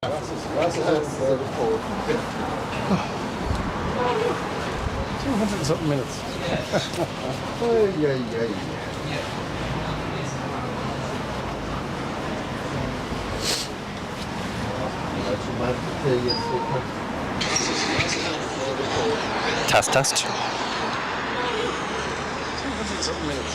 $200 and something minutes. Test. 200 and something minutes.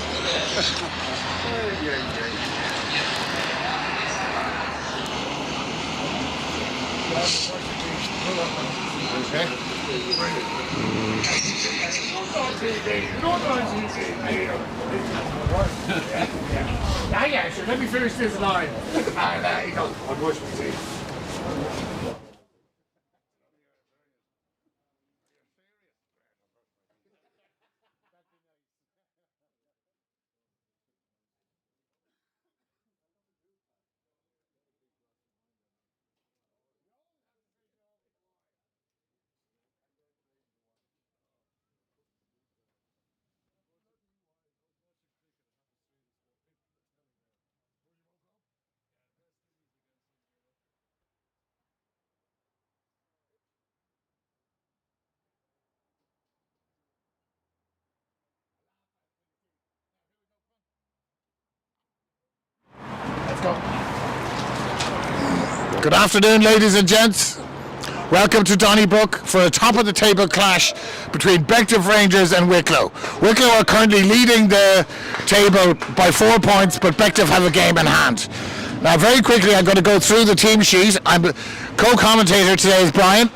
Yeah, sure. Let me finish this line. And he goes, I'll brush my teeth. Good afternoon, ladies and gents. Welcome to Donnybrook for a top-of-the-table clash between Bective Rangers and Wicklow. Wicklow are currently leading the table by 4 points, but Bective have a game in hand. Now, very quickly, I'm going to go through the team sheet. I'm co-commentator today is Brian.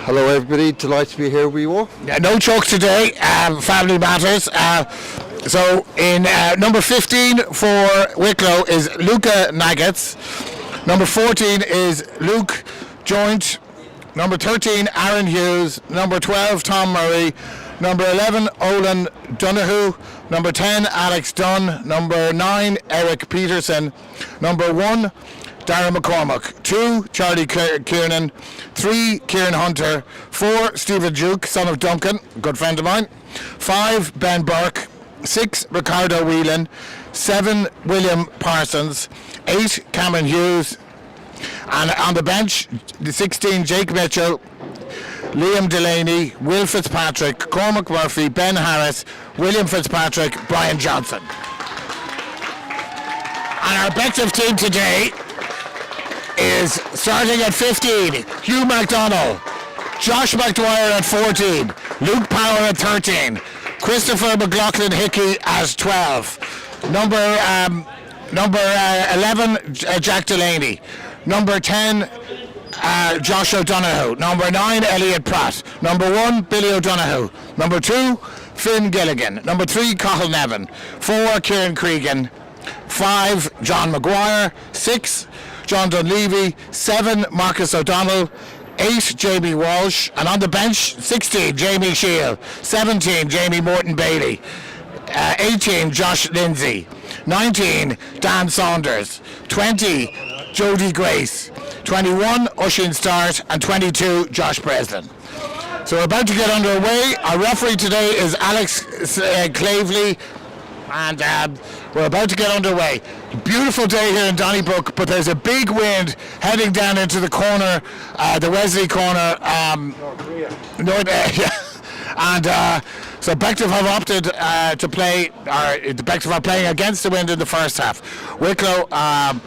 Hello, everybody. Delighted to be here with you all. No choke today. Family matters. So, in number 15 for Wicklow is Luca Nuggets. Number 14 is Luke Joint. Number 13, Aaron Hughes. Number 12, Tom Murray. Number 11, Olin Donoghue. Number 10, Alex Dunn. Number 9, Eric Peterson. Number 1, Darren McCormack. 2, Charlie Kiernan. 3, Kieran Hunter. 4, Stephen Duke, son of Duncan, good friend of mine. 5, Ben Burke. 6, Ricardo Whelan. 7, William Parsons. 8, Cameron Hughes. And on the bench, the 16, Jake Mitchell, Liam Delaney, Will Fitzpatrick, Cormac Murphy, Ben Harris, William Fitzpatrick, Brian Johnson. And our Bective team today is starting at 15, Hugh McDonnell, Josh McDwyer at 14, Luke Power at 13, Christopher McLaughlin Hickey at 12, number 11, Jack Delaney, number 10, Josh O'Donoghue, number 9, Elliot Pratt, number 1, Billy O'Donoghue, number 2, Finn Gilligan, number 3, Cathal Nevin, 4, Kieran Cregan, 5, John Maguire, 6, John Dunleavy, 7, Marcus O'Donnell, 8, Jamie Walsh, and on the bench, 16, Jamie Shield, 17, Jamie Morton Bailey, 18, Josh Lindsay, 19, Dan Saunders, 20, Jodie Grace, 21, Oisin Start, and 22, Josh Breslin. So we're about to get underway. Our referee today is Alex Clavely, and we're about to get underway. Beautiful day here in Donnybrook, but there's a big wind heading down into the corner, the Wesley corner. And so Bective have opted to play, the Bective are playing against the wind in the first half. Wicklow and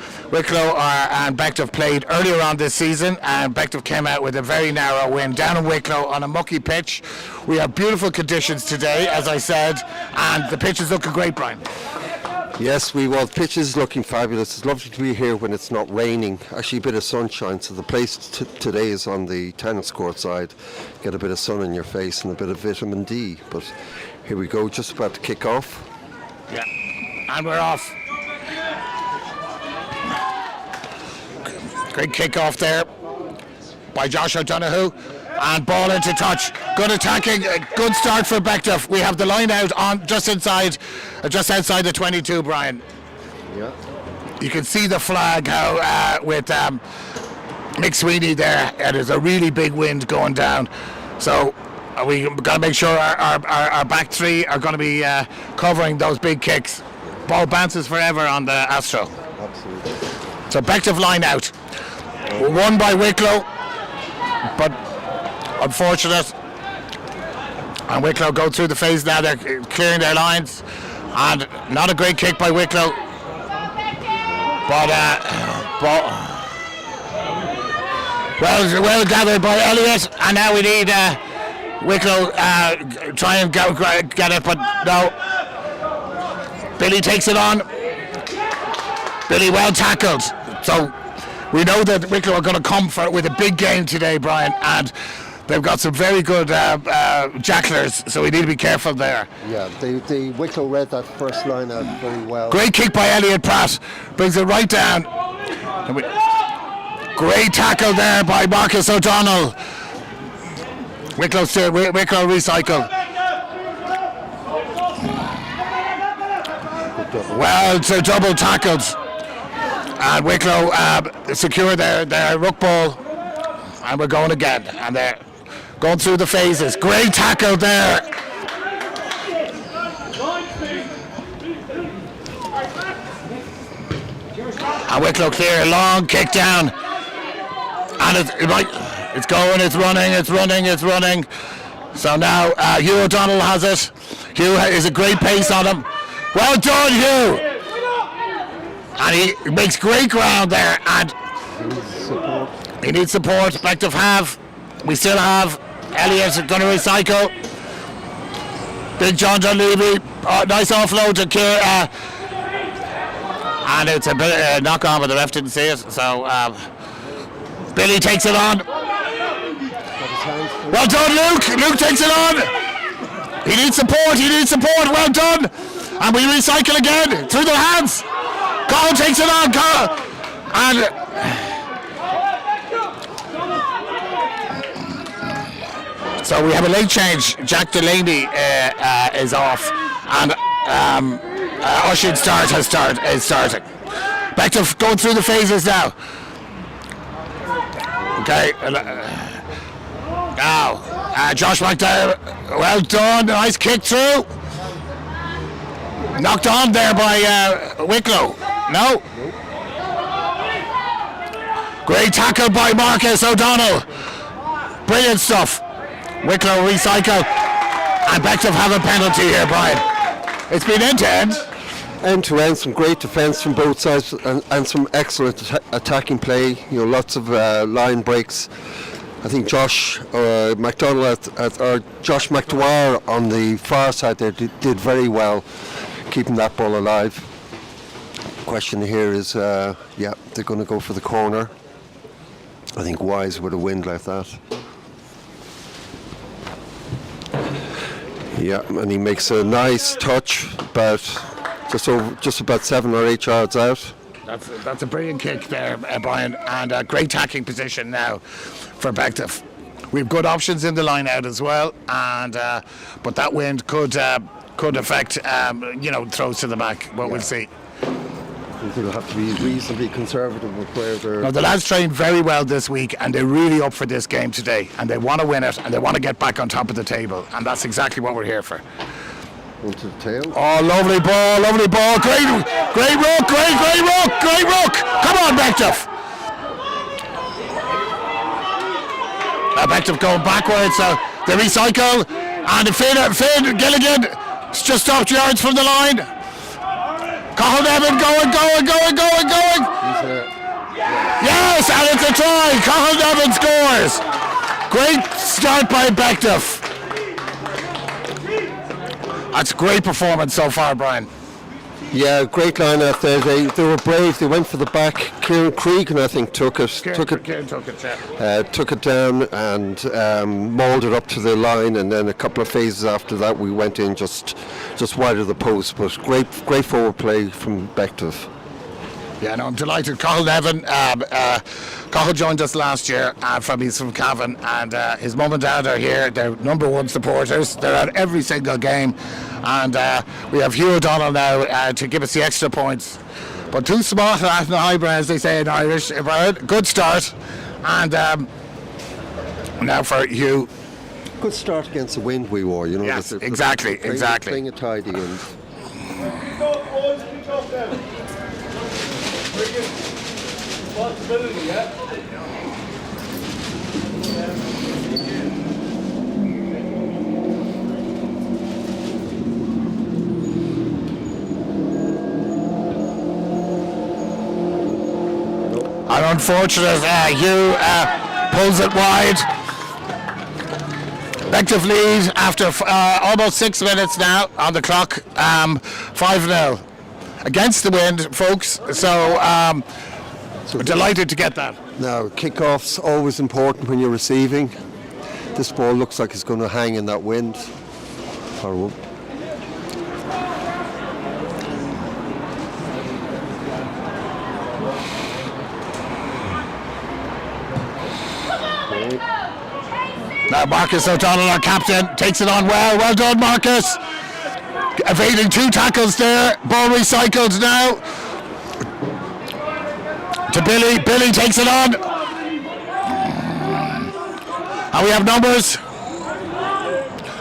Bective played earlier on this season, and Bective came out with a very narrow win down in Wicklow on a mucky pitch. We have beautiful conditions today, as I said, and the pitch is looking great, Brian. Yes, the pitch is looking fabulous. It's lovely to be here when it's not raining. Actually, a bit of sunshine. So the place today is on the tennis court side. Get a bit of sun in your face and a bit of vitamin D. But here we go, just about to kick off. Yeah, and we're off. Great kick-off there by Josh O'Donoghue, and ball into touch. Good attacking, good start for Bective. We have the line out on just outside the 22, Brian. Yeah. You can see the flag with Mick Sweeney there. There's a really big wind going down, so we got to make sure our back three are going to be covering those big kicks. Ball bounces forever on the Astro. Absolutely. So Bective line out. Won by Wicklow, but unfortunate. And Wicklow go through the phase now. They're clearing their lines, and not a great kick by Wicklow. But well gathered by Elliott, and now we need Wicklow try and get it, but no. Billy takes it on. Billy well tackled. So we know that Wicklow are going to come with a big game today, Brian, and they've got some very good jacklers, so we need to be careful there. Yeah, the Wicklow read that first line out very well. Great kick by Elliott Pratt, brings it right down. Great tackle there by Marcus O'Donnell. Wicklow recycle. Well, it's a double tackled. And Wicklow secure their ruck ball. And we're going again. And they're going through the phases. Great tackle there. And Wicklow clear, long kick down. And it's going, it's running. So now Hugh O'Donnell has it. Hugh is a great pace on him. Well done, Hugh. And he makes great ground there. And he needs support. Bective have. We still have. Elliott going to recycle. Big John Levy. Nice offload to Keir. And it's a bit knock on, but the ref didn't see it. So Billy takes it on. Well done, Luke. Luke takes it on. He needs support. Well done. And we recycle again through their hands. Colin takes it on. And so we have a late change. Jack Delaney is off, and Oisin Start is starting. Bective going through the phases now. Okay. Now, Josh McDowell, well done. Nice kick through. Knocked on there by Wicklow. No. Great tackle by Marcus O'Donnell. Brilliant stuff. Wicklow recycle. And Bective have a penalty here, Brian. It's been end-to-end. End-to-end, some great defence from both sides and some excellent attacking play. Lots of line breaks. I think Josh McDowell on the far side there did very well, keeping that ball alive. Question here is, they're going to go for the corner. I think Wise with a wind like that. Yeah, and he makes a nice touch, but just about 7 or 8 yards out. That's a brilliant kick there, Brian, and a great tackling position now for Bective. We've good options in the line out as well, and but that wind could affect throws to the back. But we'll see. They'll have to be reasonably conservative with where they're. No, the lads trained very well this week, and they're really up for this game today, and they want to win it, and they want to get back on top of the table, and that's exactly what we're here for. Into the tail. Oh, lovely ball. Great rook. Come on, Bective. Bective going backwards, so they recycle, and Finn Gilligan just stopped yards from the line. Cathal Nevin going. Yes, and it's a try. Cathal Nevin scores. Great start by Bective. That's a great performance so far, Brian. Yeah, great line out there. They were brave. They went for the back. Kieran Cregan, I think, took it down and mauled it up to the line. And then a couple of phases after that, we went in just wide of the post. But great forward play from Bective. Yeah, no, I'm delighted. Cathal Nevin, Cathal joined us last year he's from Cavan, and his mum and dad are here. They're number one supporters. They're at every single game, and we have Hugh O'Donnell now to give us the extra points. But too smart at the highbrow, as they say in Irish. Good start, and now for Hugh. Good start against the wind we wore, Yes, exactly. Playing it tidy and. An unfortunate Hugh pulls it wide. Bective lead after almost 6 minutes now on the clock. 5-0 against the wind, folks. So we're delighted to get that. Now, kickoff's always important when you're receiving. This ball looks like it's going to hang in that wind. Or now Marcus O'Donnell, our captain, takes it on well. Well done, Marcus. Evading 2 tackles there. Ball recycled now to Billy. Billy takes it on. And we have numbers.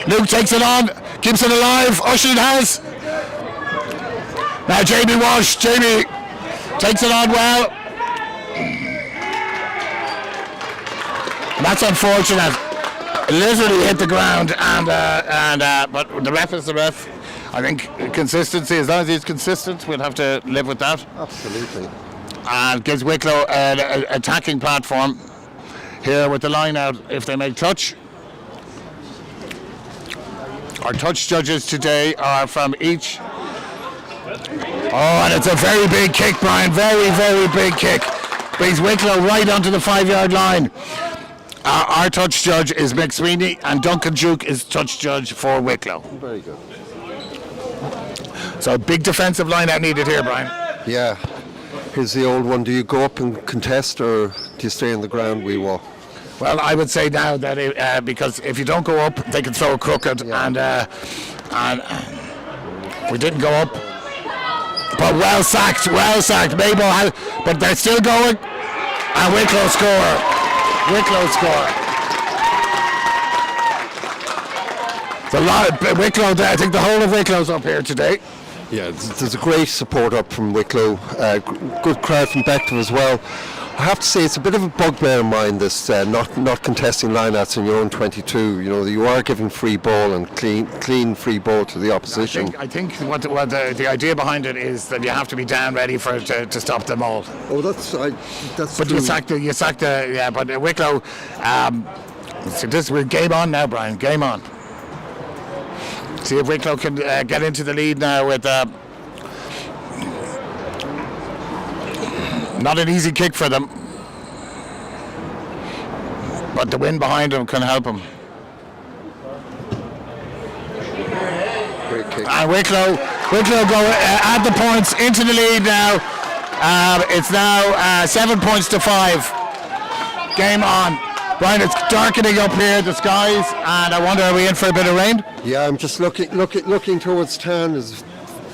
Luke takes it on. Keeps it alive. Ushin has. Now Jamie Walsh. Jamie takes it on well. That's unfortunate. Literally hit the ground, but the ref is the ref. I think consistency, as long as he's consistent, we'll have to live with that. absolutely. And gives Wicklow an attacking platform here with the line out if they make touch. Our touch judges today are from each. Oh, and it's a very big kick, Brian. Very, very big kick. Brings Wicklow right onto the 5-yard line. Our touch judge is Mick Sweeney, and Duncan Duke is touch judge for Wicklow. Very good. So big defensive line out needed here, Brian. Yeah. Here's the old one. Do you go up and contest, or do you stay on the ground? We walk. Well, I would say now that because if you don't go up, they can throw a crooked, and we didn't go up. But well sacked. Mabel has, but they're still going, and Wicklow score. It's a lot of Wicklow. I think the whole of Wicklow's up here today. Yeah, there's a great support up from Wicklow. Good crowd from Bective as well. I have to say it's a bit of a bugbear of mine, this not contesting lineouts in your own 22. You know, you are giving free ball and clean free ball to the opposition. I think what the idea behind it is that you have to be down ready for it to stop them all. Oh, that's But true. you sacked yeah. But Wicklow, so we're game on now, Brian. Game on. See if Wicklow can get into the lead now with. Not an easy kick for them, but the wind behind them can help them. Great kick. And Wicklow go add the points into the lead now. It's now 7 points to 5. Game on. Brian, it's darkening up here, the skies, and I wonder, are we in for a bit of rain? Yeah, I'm just looking towards town. There's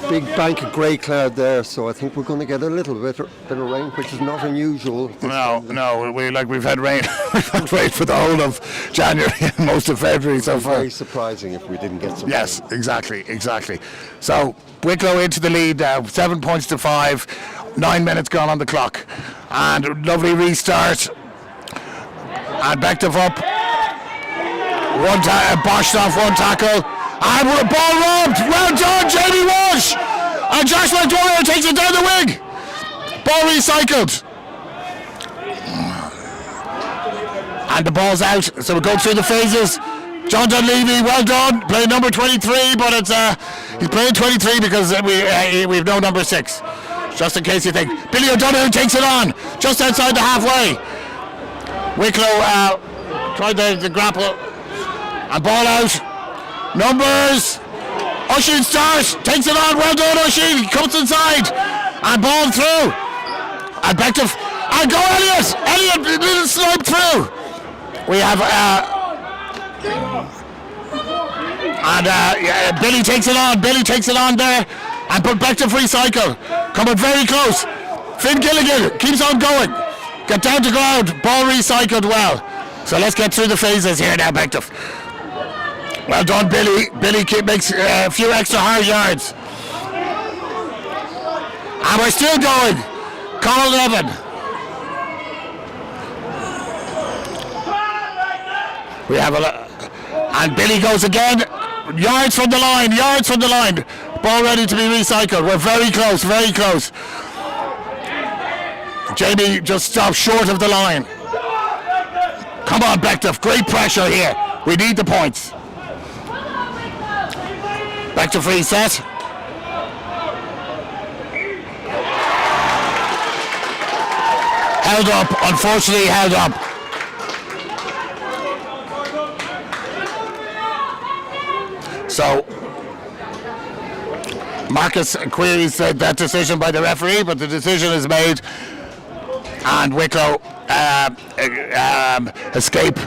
a big bank of grey cloud there, so I think we're going to get a little bit of rain, which is not unusual. No, we've had rain. We've had rain for the whole of January and most of February so far. Very surprising if we didn't get some. Yes, exactly. So Wicklow into the lead now, 7 points to 5. 9 minutes gone on the clock, and lovely restart. And Bective up. Boshed off one tackle. And ball robbed. Well done, Jamie Walsh. And Joshua Dwyer takes it down the wing. Ball recycled. And the ball's out. So we go through the phases. John Dunleavy, well done. Playing number 23, but he's playing 23 because we have no number 6. Just in case you think. Billy O'Donoghue takes it on. Just outside the halfway. Wicklow tried the grapple and ball out. Numbers. Ushin starts, takes it on. Well done, Ushin. He comes inside and ball through. And Bectiff. And go Elliot. Elliot little snipe through. We have Billy takes it on. Billy takes it on there and put Bectiff recycle. Coming very close. Finn Gilligan keeps on going. Get down to ground, ball recycled well. So let's get through the phases here now, Bective. Well done, Billy. Billy makes a few extra hard yards. And we're still going. Call 11. We have and Billy goes again. Yards from the line. Ball ready to be recycled. We're very close. Jamie just stopped short of the line. Come on, Bectiff. Great pressure here. We need the points. Bectiff reset. Held up. Unfortunately held up. So Marcus queries that decision by the referee, but the decision is made, and Wicklow escape.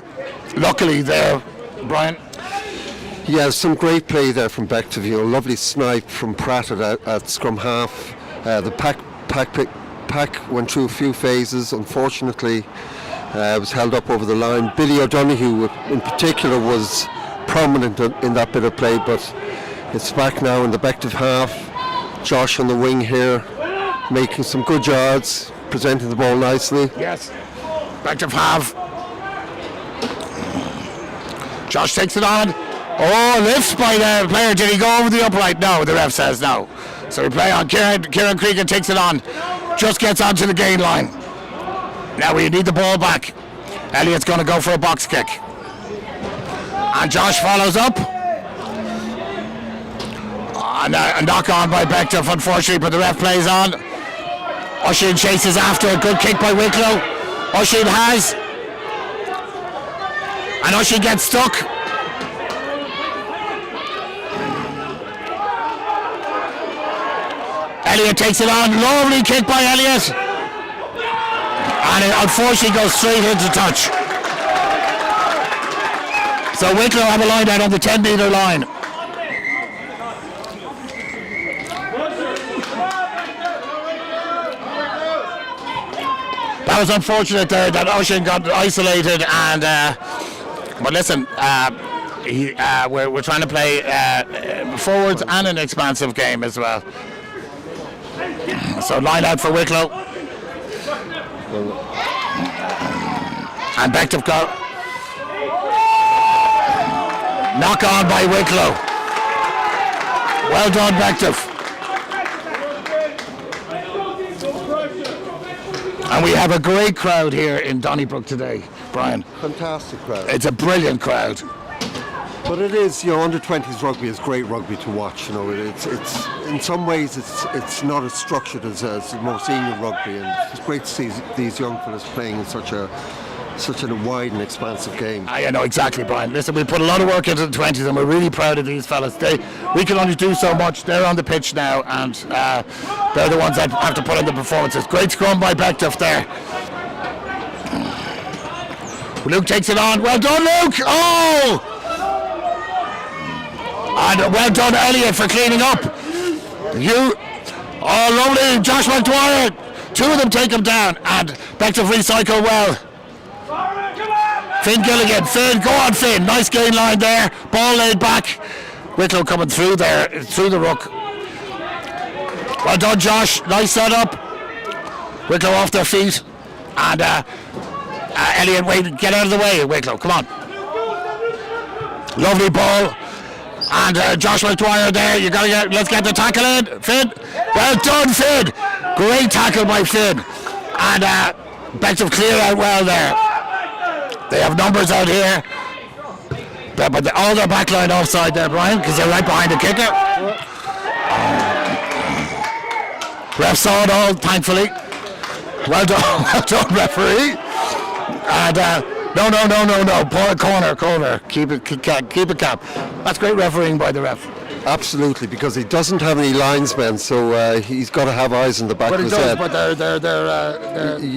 Luckily there, Brian. Yeah, some great play there from Bective. Lovely snipe from Pratt at scrum half. The pack went through a few phases. Unfortunately, was held up over the line. Billy O'Donoghue, in particular, was prominent in that bit of play, but it's back now in the Bective half. Josh on the wing here, making some good yards, presenting the ball nicely. Yes, Bective half. Josh takes it on. Oh, lifts by the player. Did he go over the upright? No, the ref says no. So we play on. Kieran Cregan takes it on. Just gets onto the gain line. Now we need the ball back. Elliott's going to go for a box kick. And Josh follows up. And a knock on by Bective, unfortunately, but the ref plays on. Oisin chases after a good kick by Wicklow. Oisin has. And Oisin gets stuck. Elliott takes it on. Lovely kick by Elliott. And it unfortunately goes straight into touch. So Wicklow have a line out on the 10-metre line. That was unfortunate there that Oisin got isolated, and but listen, we're trying to play forwards and an expansive game as well. So line out for Wicklow. And Bective got knock on by Wicklow. Well done, Bective. And we have a great crowd here in Donnybrook today, Brian. Fantastic crowd. It's a brilliant crowd. But it is, under 20s rugby is great rugby to watch. It's in some ways it's not as structured as more senior rugby, and it's great to see these young fellas playing in such a wide and expansive game. I know exactly, Brian. Listen, we put a lot of work into the 20s, and we're really proud of these fellas. We can only do so much. They're on the pitch now, and they're the ones that have to put in the performances. Great scrum by Bective there. Luke takes it on. Well done, Luke! Oh! And well done, Elliott, for cleaning up. Lovely, Josh McDwyer. Two of them take him down, and Bective recycle well. Finn Gilligan. Finn, go on, Finn. Nice gain line there. Ball laid back. Wicklow coming through there, through the ruck. Well done, Josh. Nice setup. Wicklow off their feet, and Elliott, wait, get out of the way, Wicklow. Come on. Lovely ball. And Josh McDwyer there, let's get the tackle in. Finn, well done, Finn. Great tackle by Finn. And Bective clear out well there. They have numbers out here. But all their backline offside there, Brian, because they're right behind the kicker. Ref saw it all, thankfully. Well done, referee. And no. Corner. Keep it cap. That's great refereeing by the ref. Absolutely, because he doesn't have any linesmen, so he's got to have eyes in the back of his head. But they're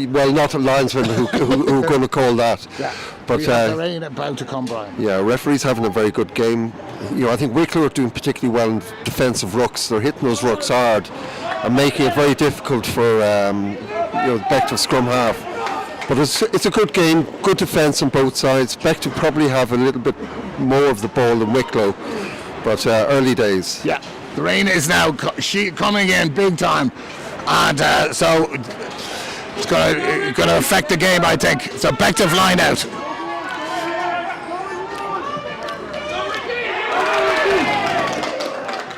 well, not a linesman who are going to call that. Yeah. But there ain't about to come, Brian. Yeah, referees having a very good game. I think Wicklow are doing particularly well in defensive rucks. They're hitting those rucks hard and making it very difficult for Bective scrum half. But it's a good game, good defence on both sides. Bective probably have a little bit more of the ball than Wicklow, but early days. Yeah, the rain is now coming in big time, and so it's going to affect the game, I think. So Bective line out.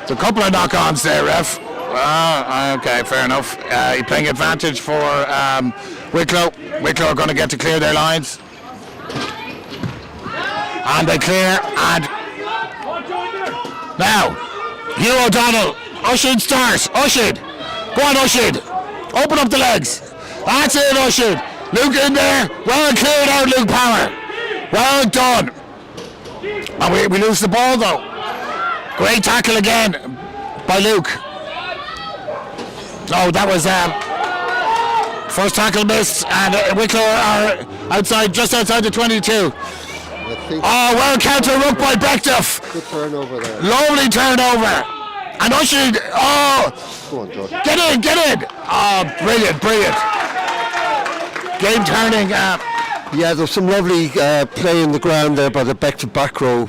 There's a couple of knock-ons there, ref. Okay, fair enough. He's playing advantage for Wicklow. Wicklow are going to get to clear their lines. And they clear, and now, Hugh O'Donnell, Ushid starts, Ushid, go on Ushid, open up the legs, that's it Ushid, Luke in there, well cleared out Luke Power, well done, and we lose the ball though, great tackle again by Luke, no that was first tackle missed, and Wicklow are outside, just outside the 22. Well counter-ruck by Bectiff. Good turnover there. Lovely turnover. And Ushid, Go on, George. get in. Brilliant. Game turning. Yeah, there's some lovely play in the ground there by the Bective back row.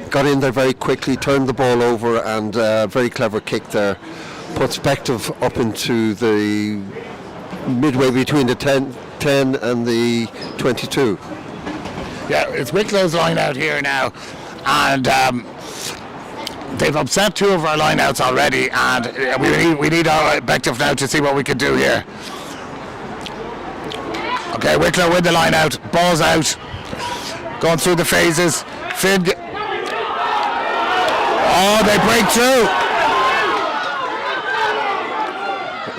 Got in there very quickly, turned the ball over, and very clever kick there. Puts Bective up into the midway between the 10 and the 22. Yeah, it's Wicklow's line out here now, and they've upset two of our line outs already, and we need our Bective now to see what we can do here. Okay, Wicklow with the line out, ball's out, going through the phases. Finn, they break through.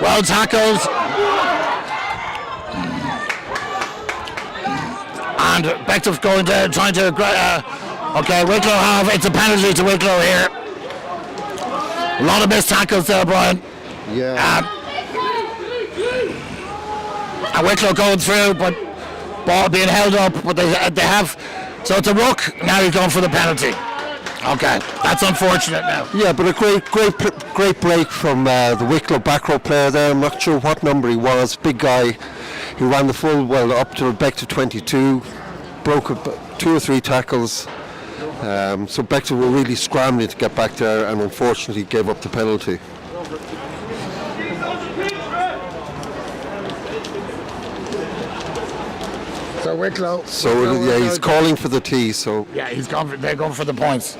Well tackled. And Bectiff going to trying to okay, Wicklow it's a penalty to Wicklow here. A lot of missed tackles there, Brian. Yeah. And Wicklow going through, but ball being held up, but they have, so it's a ruck. Now he's going for the penalty. Okay, that's unfortunate now. Yeah, but a great break from the Wicklow back row player there. I'm not sure what number he was. Big guy. He ran the full up to Bective 22, broke up 2 or 3 tackles. So Bective were really scrambling to get back there, and unfortunately gave up the penalty. So Wicklow. So yeah, he's calling for the tee. So yeah, they're going for the points.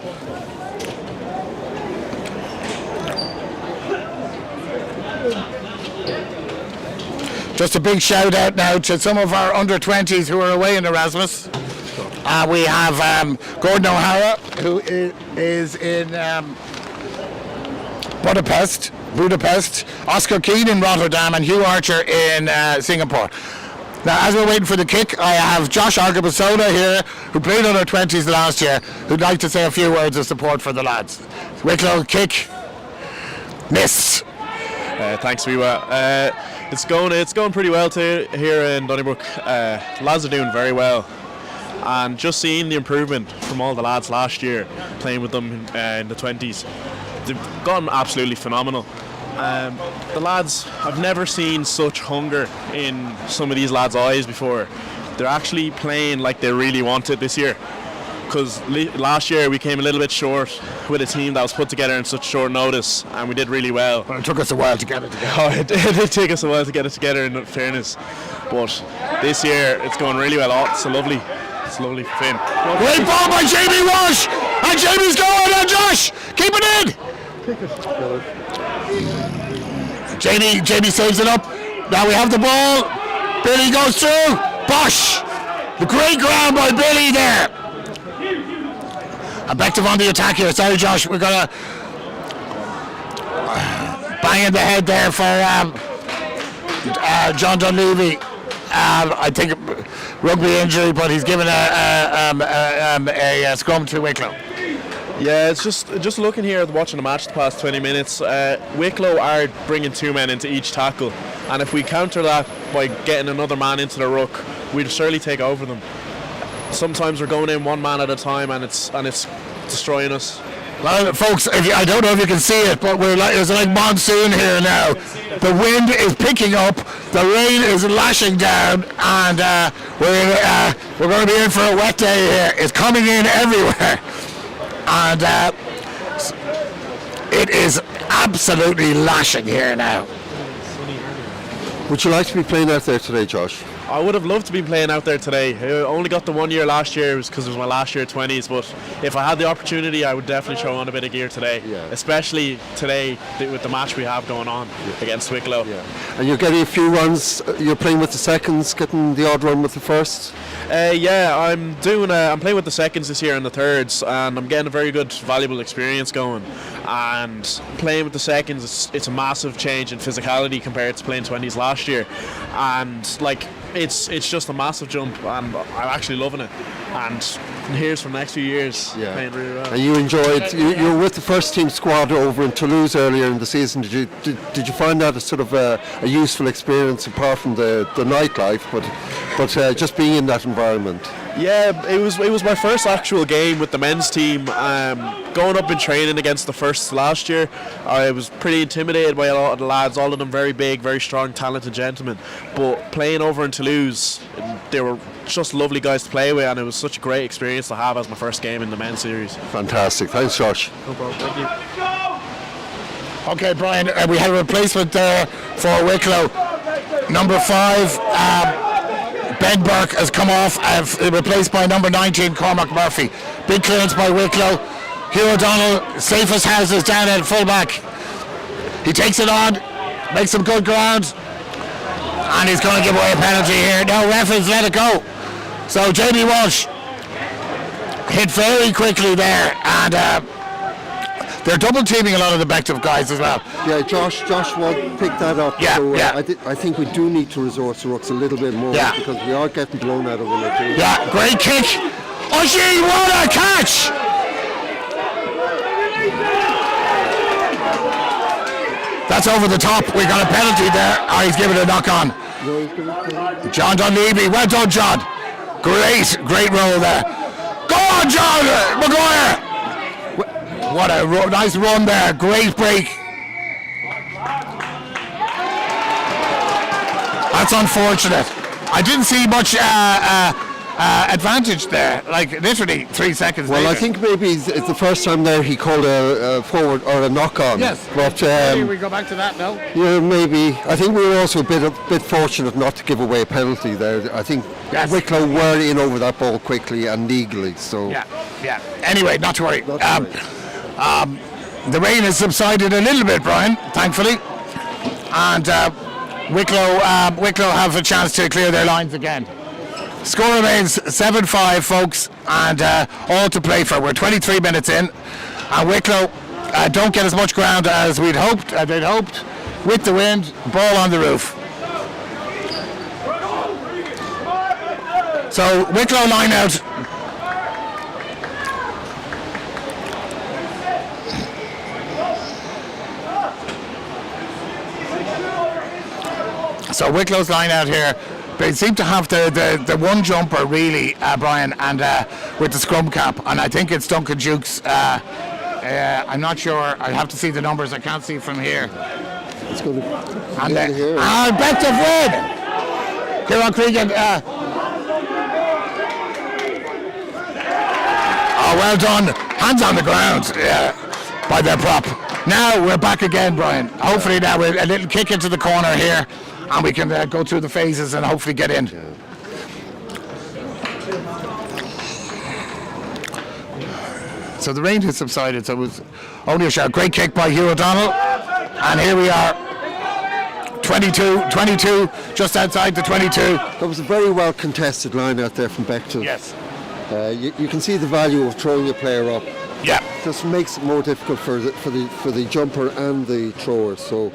Just a big shout out now to some of our under 20s who are away in Erasmus. We have Gordon O'Hara, who is in Budapest, Oscar Keane in Rotterdam, and Hugh Archer in Singapore. Now, as we're waiting for the kick, I have Josh Argabasoda here, who played under 20s last year, who'd like to say a few words of support for the lads. Wicklow kick, miss. Thanks, Wewa. It's going pretty well here in Donnybrook. Lads are doing very well, and just seeing the improvement from all the lads last year playing with them in the 20s, they've gone absolutely phenomenal. The lads, I've never seen such hunger in some of these lads' eyes before. They're actually playing like they really want it this year, because last year we came a little bit short with a team that was put together in such short notice, and we did really well. But it took us a while to get it together. Oh, it did take us a while to get it together, in fairness. But this year it's going really well. It's a lovely fin. Great ball by Jamie Walsh, and Jamie's going, and Josh, keep it in. Jamie saves it up. Now we have the ball. Billy goes through. Bosh. The great ground by Billy there. And Bective on the attack here. Sorry, Josh. We're going to bang in the head there for John Dunleavy. I think rugby injury, but he's given a scrum to Wicklow. Yeah, it's just looking here, watching the match the past 20 minutes. Wicklow are bringing 2 men into each tackle, and if we counter that by getting another man into the ruck, we'd surely take over them. Sometimes we're going in 1 man at a time, and it's destroying us. Well, folks, I don't know if you can see it, but it's like monsoon here now. The wind is picking up, the rain is lashing down, and we're going to be in for a wet day here. It's coming in everywhere. And it is absolutely lashing here now. Would you like to be playing out there today, Josh? I would have loved to be playing out there today. I only got the 1 year last year because it was my last year 20s, but if I had the opportunity, I would definitely throw on a bit of gear today, especially today with the match we have going on against Wicklow. Yeah. And you're getting a few runs, you're playing with the seconds, getting the odd run with the firsts? I'm playing with the seconds this year and the thirds, and I'm getting a very good, valuable experience going. And playing with the seconds, it's a massive change in physicality compared to playing 20s last year, and like it's just a massive jump, and I'm actually loving it. And here's for the next few years, playing really well. And you enjoyed, you were with the first team squad over in Toulouse earlier in the season. Did you find that a sort of a useful experience apart from the nightlife, but just being in that environment? Yeah, it was my first actual game with the men's team. Going up in training against the firsts last year, I was pretty intimidated by a lot of the lads, all of them very big, very strong, talented gentlemen. But playing over in Toulouse, they were just lovely guys to play with, and it was such a great experience to have as my first game in the men's series. Fantastic. Thanks, Josh. No problem. Thank you. Okay, Brian, we had a replacement there for Wicklow. Number 5, Ben Burke has come off, replaced by number 19, Cormac Murphy. Big clearance by Wicklow. Hugh O'Donnell, safe as houses down at fullback. He takes it on, makes some good ground, and he's going to give away a penalty here. No, referees let it go. So JB Walsh hit very quickly there, and they're double teaming a lot of the Bective guys as well. Yeah, Josh won't pick that up. Yeah, so, yeah. I think we do need to resort to rucks a little bit more because we are getting blown out of one or two. Yeah, great kick. Oh, gee, what a catch! That's over the top. We got a penalty there. Oh, he's giving it a knock on. John Dunleavy. Well done, John. Great roll there. Go on, John Maguire. What a nice run there. Great break. That's unfortunate. I didn't see much advantage there. Like literally 3 seconds later. I think maybe it's the first time there he called a forward or a knock on. Yes. But maybe we go back to that now. Yeah, maybe. I think we were also a bit fortunate not to give away a penalty there. I think Wicklow were in over that ball quickly and legally. So. Yeah. Anyway, not to worry. The rain has subsided a little bit, Brian, thankfully, and Wicklow have a chance to clear their lines again. Score remains 7-5, folks, and all to play for. We're 23 minutes in, and Wicklow don't get as much ground as they'd hoped. With the wind, ball on the roof. So Wicklow line out. So Wicklow's line out here. They seem to have the one jumper really, Brian, and with the scrum cap, and I think it's Duncan Jukes. I'm not sure. I have to see the numbers. I can't see from here. It's going to and Bective win. Kieran Cregan. Oh, well done. Hands on the ground by their prop. Now we're back again, Brian. Hopefully now we're a little kick into the corner here, and we can go through the phases and hopefully get in. So the rain has subsided, so it was only a shot. Great kick by Hugh O'Donnell, and here we are, 22, just outside the 22. That was a very well contested line out there from Bective. Yes. You can see the value of throwing your player up. Yeah. Just makes it more difficult for the jumper and the thrower. So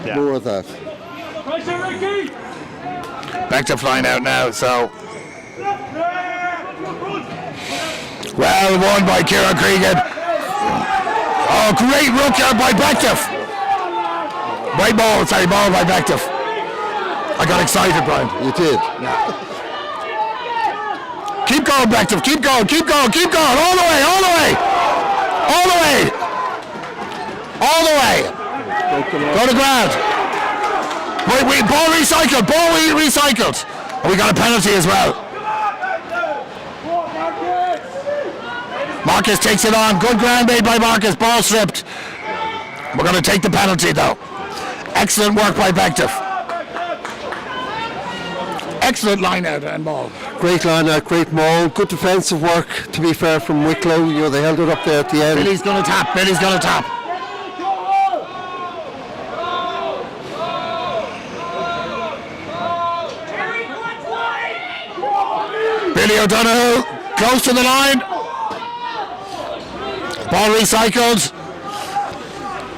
more of that. Bective line out now, so. Well won by Kieran Cregan. Oh, great rook by Bective. Ball by Bective. I got excited, Brian. You did. Yeah. Keep going, Bective. Keep going. All the way. Go to ground. Ball recycled. And we got a penalty as well. Marcus takes it on. Good ground made by Marcus. Ball stripped. We're going to take the penalty though. Excellent work by Bective. excellent line out and ball. Great line out, great maul, good defensive work, to be fair, from Wicklow. You know, they held it up there at the end. Billy's going to tap. Billy O'Donoghue, close to the line. Ball recycled.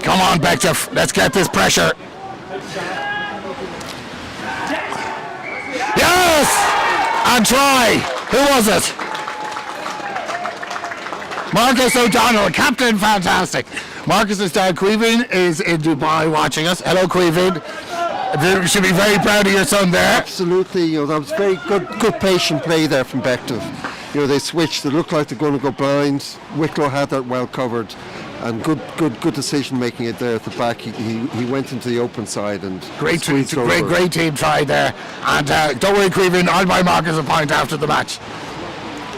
Come on, Bectiff, let's get this pressure. Yes! And try. Who was it? Marcus O'Donnell, captain, fantastic. Marcus's dad, Queeveen, is in Dubai watching us. Hello, Queeveen. You should be very proud of your son there. Absolutely, you know, that was very good patient play there from Bective. You know, they switched, it looked like they're going to go blind. Wicklow had that well covered, and good decision making it there at the back. He went into the open side and great team try there. And don't worry, Queeveen, I'll buy Marcus a point after the match.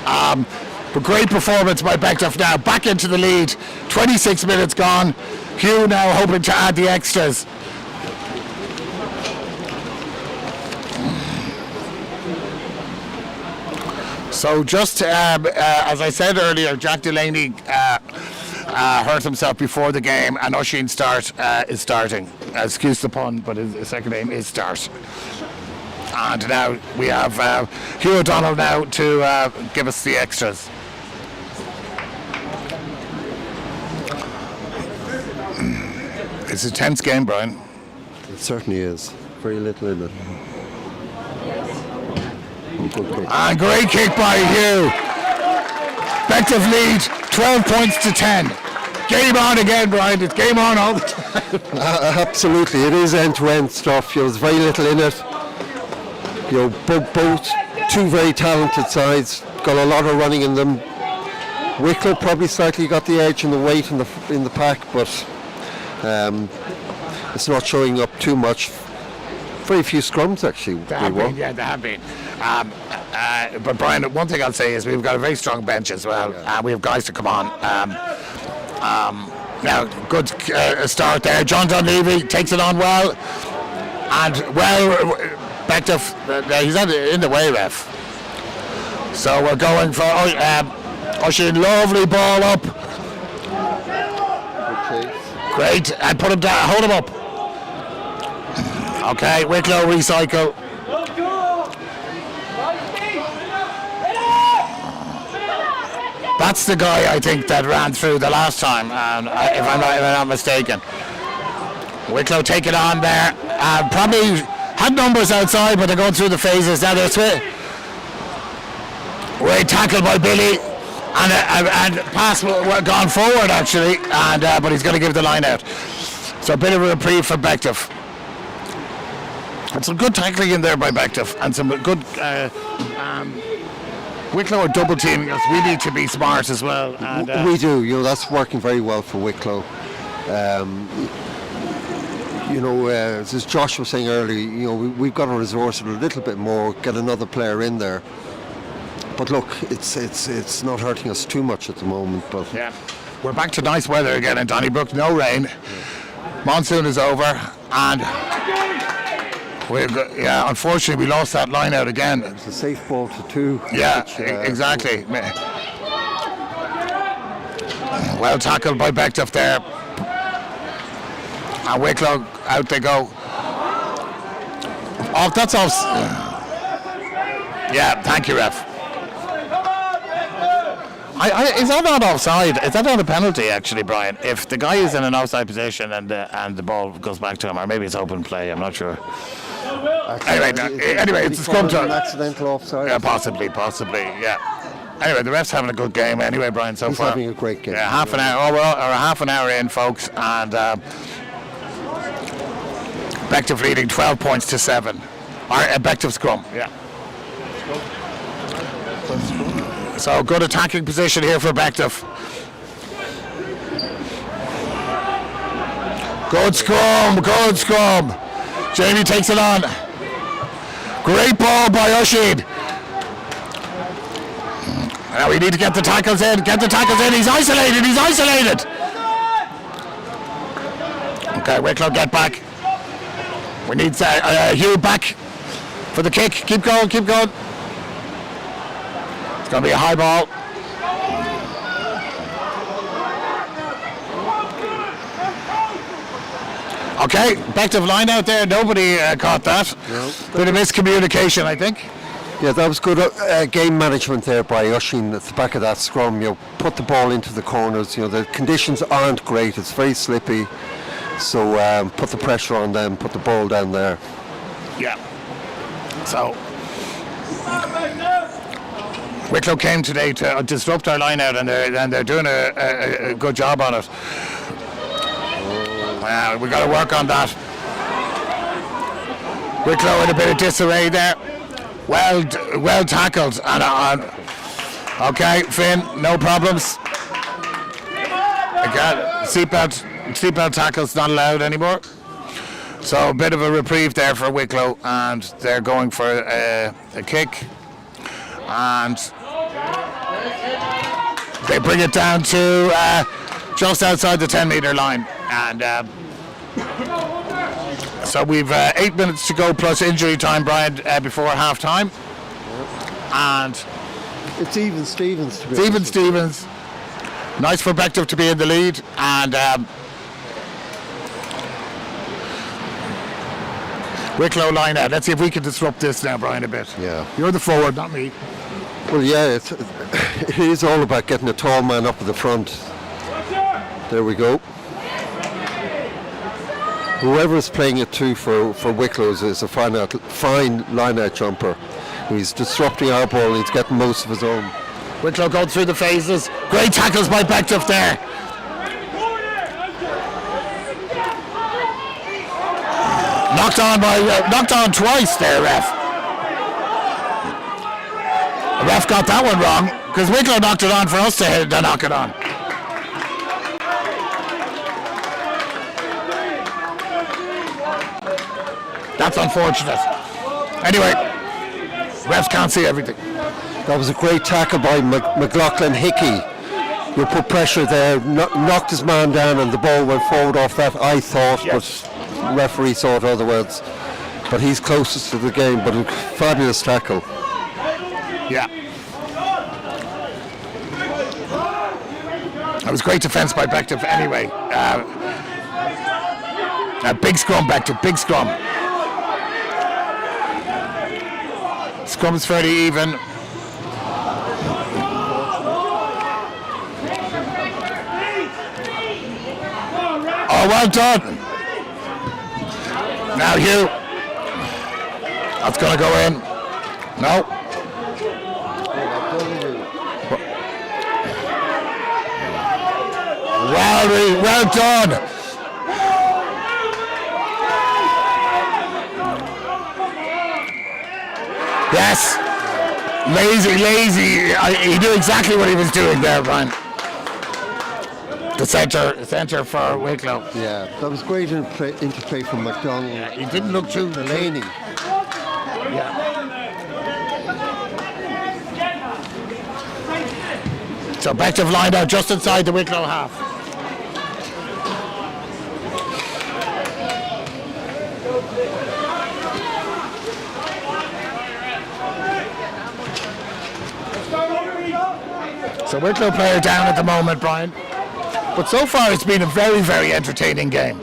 But great performance by Bective now, back into the lead. 26 minutes gone. Hugh now hoping to add the extras. So just as I said earlier, Jack Delaney hurt himself before the game, and Oisin Start is starting. Excuse the pun, but his second name is Start. And now we have Hugh O'Donnell now to give us the extras. It's a tense game, Brian. It certainly is. Very little in it. And great kick by Hugh. Bective lead 12 points to 10. Game on again, Brian. It's game on all the time. Absolutely, it is end-to-end stuff. You know, there's very little in it. You know, both two very talented sides. Got a lot of running in them. Wicklow probably slightly got the edge in the weight in the pack, but it's not showing up too much. Very few scrums actually. There have been. But Brian, one thing I'll say is we've got a very strong bench as well. We have guys to come on. Now, good start there. John Dunleavy takes it on well. And Bective, he's in the way, ref. So we're going for Oisin, lovely ball up. Great, and put him down, hold him up. Okay, Wicklow recycle. That's the guy I think that ran through the last time, if I'm not mistaken. Wicklow take it on there. Probably had numbers outside, but they're going through the phases. Now they're great tackle by Billy, and pass gone forward actually, but he's going to give the line out. So a bit of a reprieve for Bective. And some good tackling in there by Bective, and some good. Wicklow are double teaming us. We need to be smart as well. And, we do. You know, that's working very well for Wicklow. You know, as Josh was saying earlier, you know, we've got to resource it a little bit more, get another player in there. But look, it's not hurting us too much at the moment. But yeah, we're back to nice weather again in Donnybrook. No rain. Monsoon is over, and unfortunately we lost that line out again. It's a safe ball to two. Yeah, exactly. Well tackled by Bective there. And Wicklow, out they go. Oh, that's off. Yeah, thank you, ref. Is that not offside? Is that not a penalty, actually, Brian? If the guy is in an offside position and the ball goes back to him, or maybe it's open play, I'm not sure. Anyway, it's a scrum turn. An accidental offside. Yeah, possibly, yeah. Anyway, the ref's having a good game anyway, Brian, so He's far. having a great game. Yeah, half an hour in, folks, and Bective leading 12 points to 7. Bective scrum, yeah. So good attacking position here for Bective. Good scrum. Jamie takes it on. Great ball by Oisin. Now we need to get the tackles in. He's isolated. Okay, Wicklow, get back. We need Hugh back. for the kick. Keep going, keep going. It's going to be a high ball. Okay, Bective line out there. Nobody caught that. No. Bit of miscommunication, I think. Yeah, that was good game management there by Ushin at the back of that scrum. Put the ball into the corners. The conditions aren't great. It's very slippy. So put the pressure on them. Put the ball down there. Yeah. So Wicklow came today to disrupt our line out, and they're doing a good job on it. We got to work on that. Wicklow in a bit of disarray there. Well tackled. Okay, Finn, no problems. Again, seatbelt tackles not allowed anymore. So a bit of a reprieve there for Wicklow, and they're going for a kick, and they bring it down to just outside the 10-metre line, and so we've 8 minutes to go plus injury time, Brian, before half time, and It's even Stevens to be Stephen honest. Stevens. Nice for Bective to be in the lead, and Wicklow line out. Let's see if we can disrupt this now, Brian, a bit. Yeah. You're the forward, not me. Well, yeah, it is all about getting a tall man up at the front. There we go. Whoever's playing it too for Wicklow is a fine line-out jumper. He's disrupting our ball and he's getting most of his own. Wicklow going through the phases. Great tackles by Bective there. Knocked on twice there, ref. The ref got that one wrong because Wicklow knocked it on for us to knock it on. That's unfortunate. Anyway, refs can't see everything. That was a great tackle by McLaughlin Hickey. You put pressure there, knocked his man down, and the ball went forward off that, I thought, Yes. but referee thought otherwise. But he's closest to the game, but a fabulous tackle. Yeah. It was great defence by Bective anyway. A big scrum, Bective, big scrum. Scrum's fairly even. Oh, well done. Now Hugh. That's going to go in. No. Well done. Yes. Lazy. He knew exactly what he was doing there, Brian. The centre for Wicklow. Yeah, that was great interplay from McDonald. Yeah, he didn't look too Laney. Yeah. So Bective lined out just inside the Wicklow half. So Wicklow player down at the moment, Brian. But so far it's been a very, very entertaining game.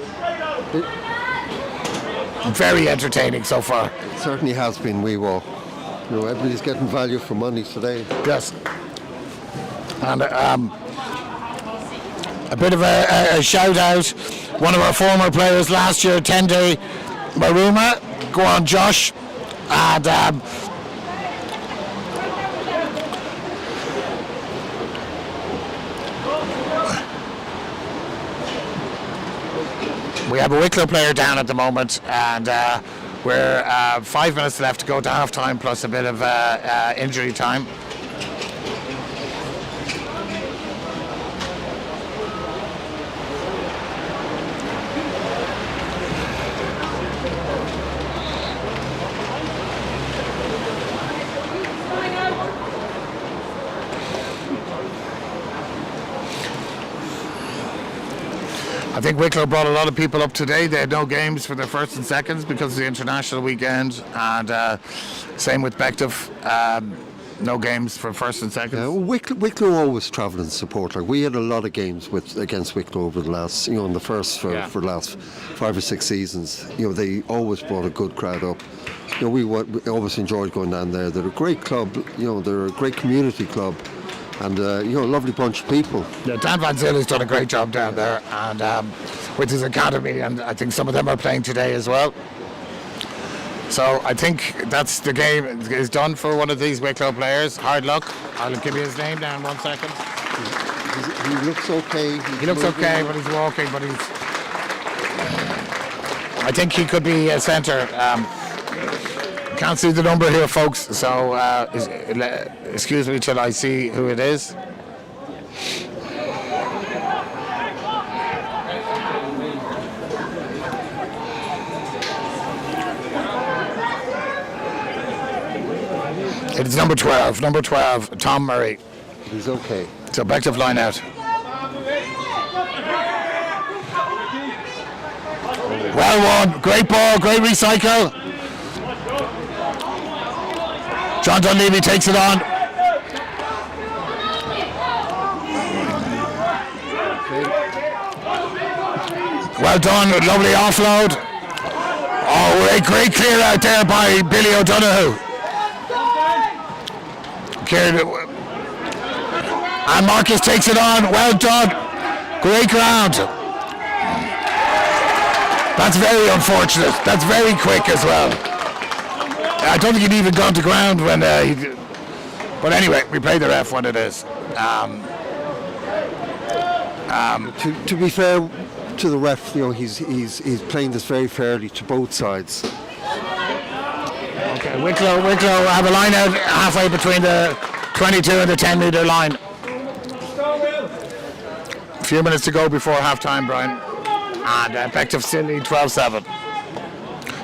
Very entertaining so far. It certainly has been, everybody's getting value for money today. Yes. And a bit of a shout out. One of our former players last year, Tende Maruma. Go on, Josh. And we have a Wicklow player down at the moment, and we're 5 minutes left to go to half time plus a bit of injury time. I think Wicklow brought a lot of people up today. They had no games for their first and seconds because of the international weekend, and same with Bectiff. No games for first and seconds. Well, Wicklow always travel and support. Like we had a lot of games against Wicklow over the last, in the first for the last 5 or 6 seasons. They always brought a good crowd up. We always enjoyed going down there. They're a great club. They're a great community club, and a lovely bunch of people. Yeah, Dan Van Zyl has done a great job down there, and with his academy, and I think some of them are playing today as well. So I think that's the game is done for one of these Wicklow players. Hard luck. I'll give you his name now in 1 second. He looks okay. He looks okay, but he's walking. But I think he could be a centre. Can't see the number here, folks. So excuse me till I see who it is. It's number 12, Tom Murray. He's okay. So Bective line out. Well won, great ball, great recycle. John Dunleavy takes it on. Well done, lovely offload. Oh, a great clear out there by Billy O'Donoghue. And Marcus takes it on. Well done. Great ground. That's very unfortunate. That's very quick as well. I don't think he'd even gone to ground when he. But anyway, we play the ref when it is. To be fair to the ref, he's playing this very fairly to both sides. Okay, Wicklow have a line out halfway between the 22 and the 10-metre line. A few minutes to go before half-time, Brian. And Bective still lead 12-7.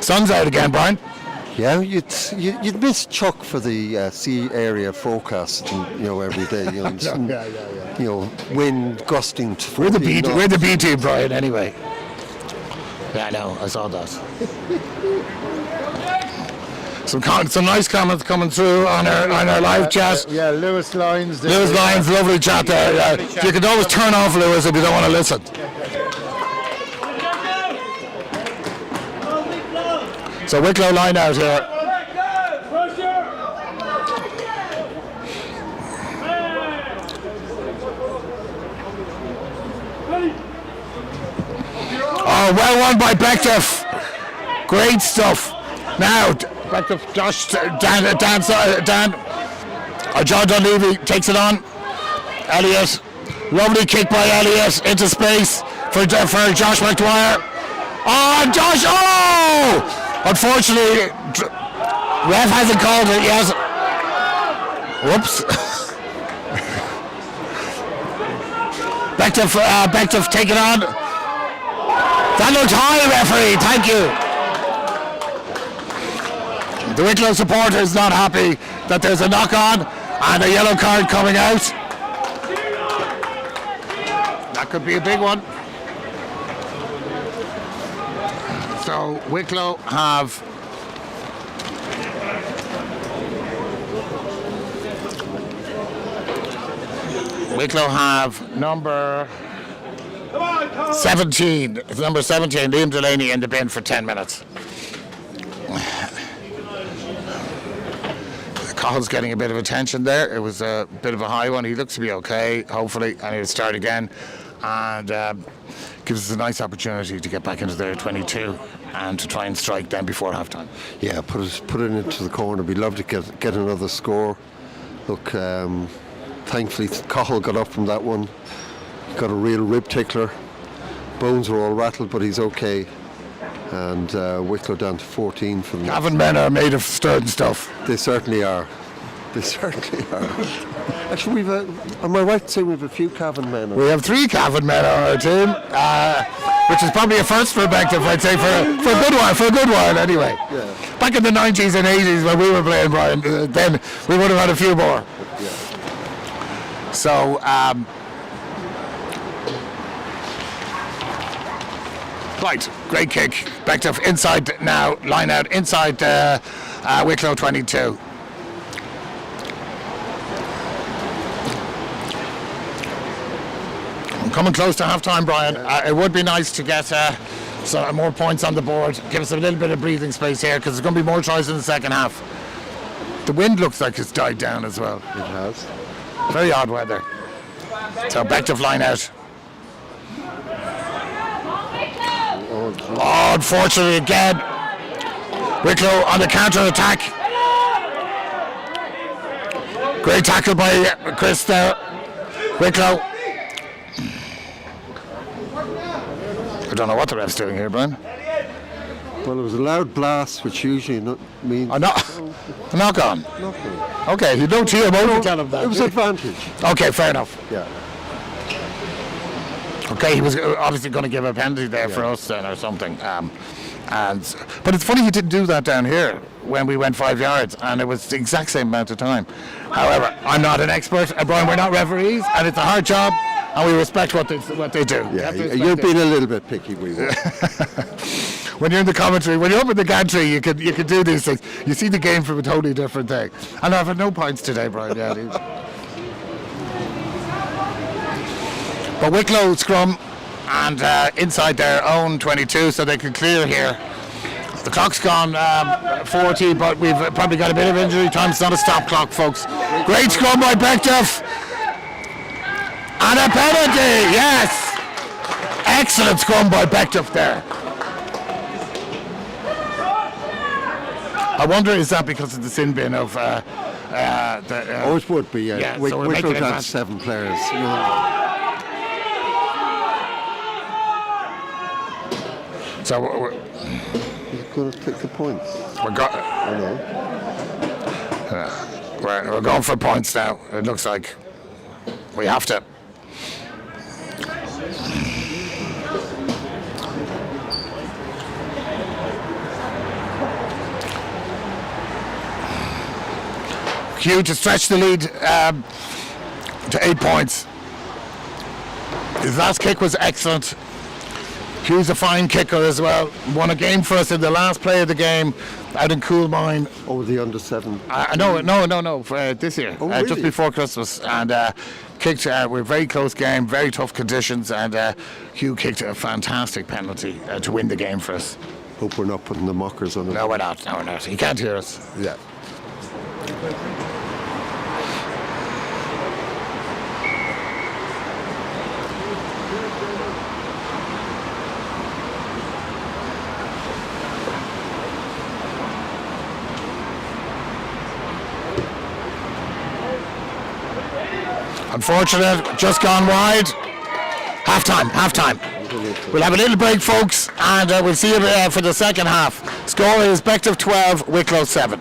Sun's out again, Brian. Yeah, you'd miss Chuck for the sea area forecast, every day. Wind gusting to 14 knots. We're the B team, Brian. Anyway. Yeah, I know. I saw that. Some nice comments coming through on our live chat. Yeah, Lewis Lyons. Lovely chat there. You can always turn off Lewis if you don't want to listen. So Wicklow line out here. Oh, well won by Bectiff. Great stuff. Now, Bectiff, Josh, John Dunleavy takes it on. Elliott, lovely kick by Elliott into space for Josh McDwyer. Oh, Josh! Oh! Unfortunately, ref hasn't called it yet. Whoops. Bectiff take it on. That looked high, referee. Thank you. The Wicklow supporter is not happy that there's a knock-on and a yellow card coming out. That could be a big one. So Wicklow have number 17. It's number 17, Liam Delaney in the bin for 10 minutes. Cahill's getting a bit of attention there. It was a bit of a high one. He looks to be okay, hopefully, and he'll start again. And gives us a nice opportunity to get back into their 22 and to try and strike them before halftime. Yeah, put it into the corner. It'd be lovely to get another score. Look, thankfully Cahill got up from that one. Got a real rib tickler. Bones are all rattled, but he's okay. And Wicklow down to 14 for them. Cavan men are made of sturdy stuff. They certainly are. They certainly are. Actually, am I right to say we have a few Cavan men? We have 3 Cavan men on our team, which is probably a first for Bective, I'd say, for a good while anyway. Yeah. Back in the 90s and 80s when we were playing, Brian, then we would have had a few more. Yeah. So, Right, great kick. Bective inside now, line out inside Wicklow 22. I'm coming close to half-time, Brian. It would be nice to get some more points on the board. Give us a little bit of breathing space here because there's going to be more tries in the second half. The wind looks like it's died down as well. It has. Very odd weather. So Bective line out. Oh, unfortunately again, Wicklow on the counter attack. Great tackle by Chris there. Wicklow. I don't know what the ref's doing here, Brian. Well, it was a loud blast, which usually means... A knock on. Nothing. Okay, you don't hear him, tell him that. It was advantage. Okay, fair enough. Yeah. Okay, he was obviously going to give a penalty there for us then or something. But it's funny he didn't do that down here when we went 5 yards, and it was the exact same amount of time. However, I'm not an expert, Brian. We're not referees, and it's a hard job, and we respect what they do. Yeah, you're being a little bit picky, we will. When you're in the commentary, when you're up in the gantry, you can do these things. You see the game from a totally different thing. And I've had no points today, Brian. Yeah, but Wicklow scrum and inside their own 22, so they can clear here. The clock's gone 40, but we've probably got a bit of injury time. It's not a stop clock, folks. Great scrum by Bectiff. And a penalty, yes! Excellent scrum by Bectiff there. I wonder, is that because of the sin bin of Oh, it would be, yeah. so we're Wicklow making got 7 players. You know. So we're He's going to pick the points. I know. We're going for points now. It looks like we have to. Hugh to stretch the lead to 8 points. His last kick was excellent. Hugh's a fine kicker as well. Won a game for us in the last play of the game out in Coolmine. Oh, the under-7? No, for, this year. Oh, really? Just before Christmas. And kicked with very close game, very tough conditions, and Hugh kicked a fantastic penalty to win the game for us. Hope we're not putting the mockers on him. No, we're not. No, we're not. He can't hear us. Yeah. Unfortunate, just gone wide. Half-time. We'll have a little break, folks, and we'll see you for the second half. Score is Bective 12, Wicklow 7.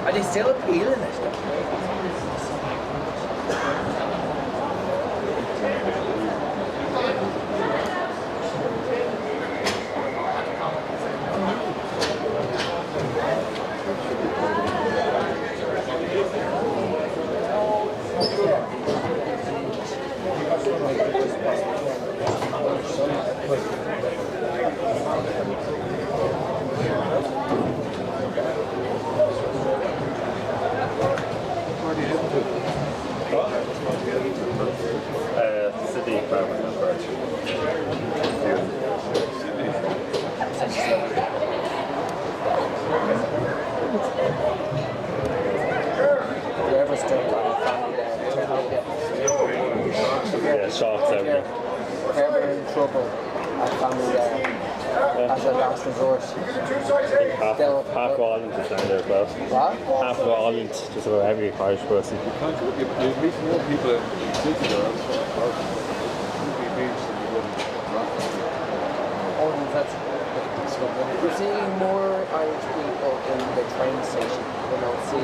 Are they still appealing this stuff? City Farmers yeah, shots everywhere. If ever in trouble, I family there as a last resort. Half Ireland is down there as well. What? Half of Ireland, just about every Irish person. You meet more people in the city though. We're seeing more Irish people in the train station than I'll see in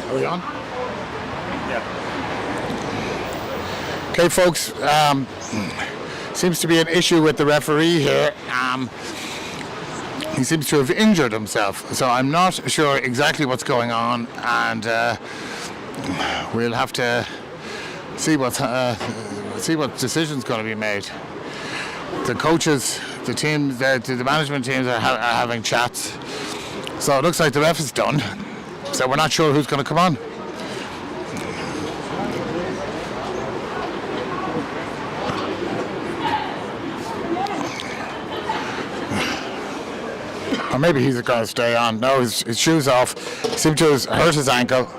Are we on? Yeah. Okay, folks. Seems to be an issue with the referee here. He seems to have injured himself, so I'm not sure exactly what's going on, and we'll have to see what decision's going to be made. The coaches, the teams, the management teams are having chats. So it looks like the ref is done. So we're not sure who's going to come on. Or maybe he's going to stay on. No, his shoe's off. He seemed to have hurt his ankle.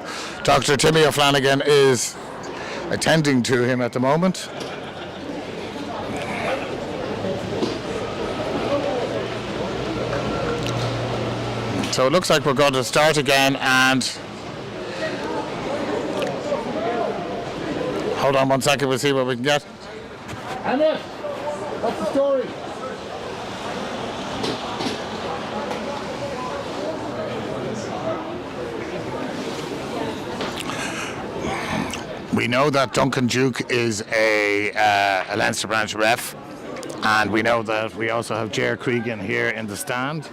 Dr. Timmy O'Flanagan is attending to him at the moment. So it looks like we're going to start again, and hold on 1 second, we'll see what we can get. Annette, what's the story? We know that Duncan Duke is a Leinster branch ref, and we know that we also have Ger Cregan here in the stand.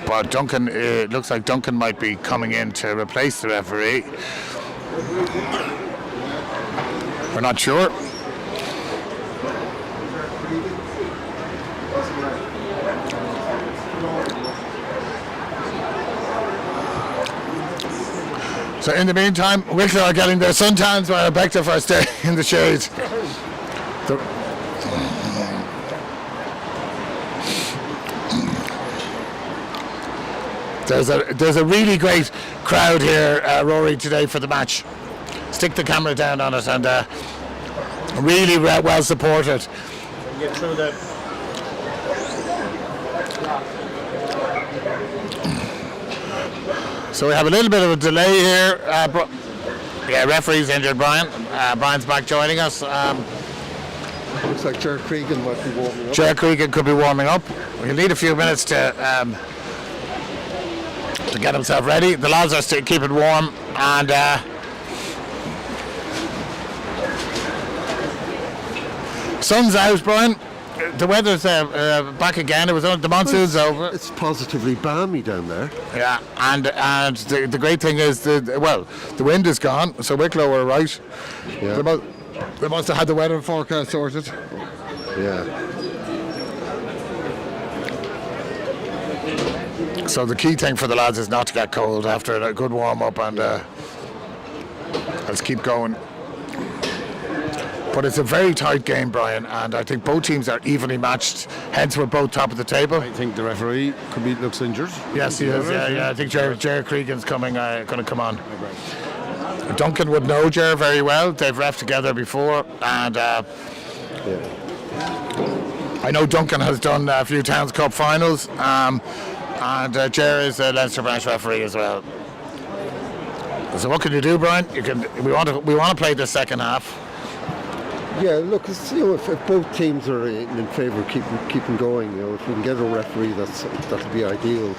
But Duncan, it looks like Duncan might be coming in to replace the referee. We're not sure. So in the meantime, Wicklow are getting their suntans while Bectiff are staying in the shade. There's a really great crowd here, Rory, today for the match. Stick the camera down on it, and really well supported. Get through that. So we have a little bit of a delay here. Referee's injured, Brian. Brian's back joining us. Looks like Ger Cregan might be warming up. Ger Cregan could be warming up. We'll need a few minutes to get himself ready. The lads are still keeping warm, and Sun's out, Brian. The weather's back again. It was the monsoon's over. It's positively balmy down there. Yeah, and the great thing is the wind is gone. So Wicklow were right. Yeah. They must have had the weather forecast sorted. Yeah. So the key thing for the lads is not to get cold after a good warm up, and let's keep going. But it's a very tight game, Brian, and I think both teams are evenly matched. Hence, we're both top of the table. I think the referee looks injured. Yes, he is. Yeah. I think Ger Cregan's going to come on. Duncan would know Ger very well. They've ref together before, and I know Duncan has done a few Towns Cup finals. And Ger is a Leinster branch referee as well. So what can you do, Brian? We want to play the second half. Yeah, look, if both teams are in favour of keeping going, if we can get a referee, that'll be ideal.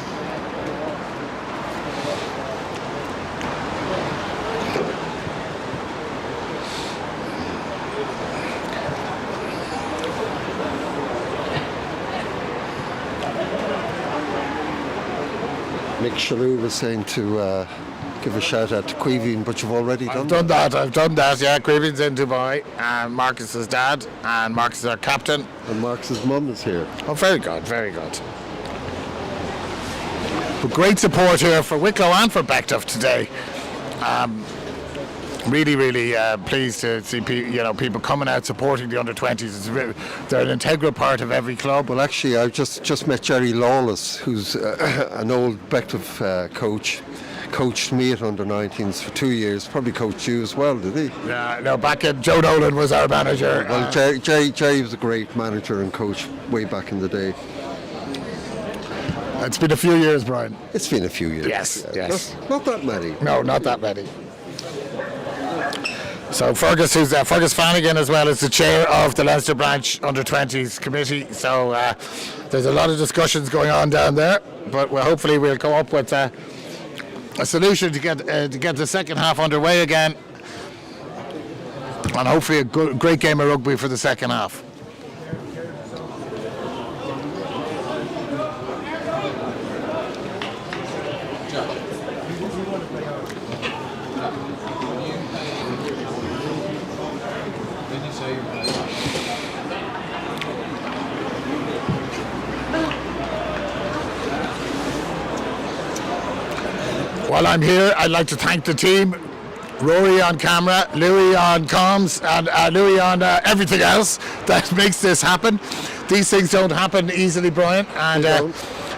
Mick Shalhoub was saying to give a shout out to Queeveen, but you've already done that. I've done that, yeah. Queeveen's in Dubai, and Marcus's dad, and Marcus is our captain. And Marcus's mum is here. Oh, very good, very good. But great support here for Wicklow and for Bectiff today. Really pleased to see people coming out supporting the under-20s. They're an integral part of every club. Well, actually, I've just met Jerry Lawless, who's an old Bective coach. Coached me at under-19s for 2 years. Probably coached you as well, did he? Yeah, no, back in Joe Nolan was our manager. Well, Jerry was a great manager and coach way back in the day. It's been a few years, Brian. It's been a few years. Yes. Not that many. No, not that many. So Fergus Flanagan as well is the chair of the Leinster Branch Under-20s Committee. So there's a lot of discussions going on down there, but hopefully we'll come up with a solution to get the second half underway again, and hopefully a great game of rugby for the second half. While I'm here, I'd like to thank the team, Rory on camera, Louis on comms, and Louis on everything else that makes this happen. These things don't happen easily, Brian, and there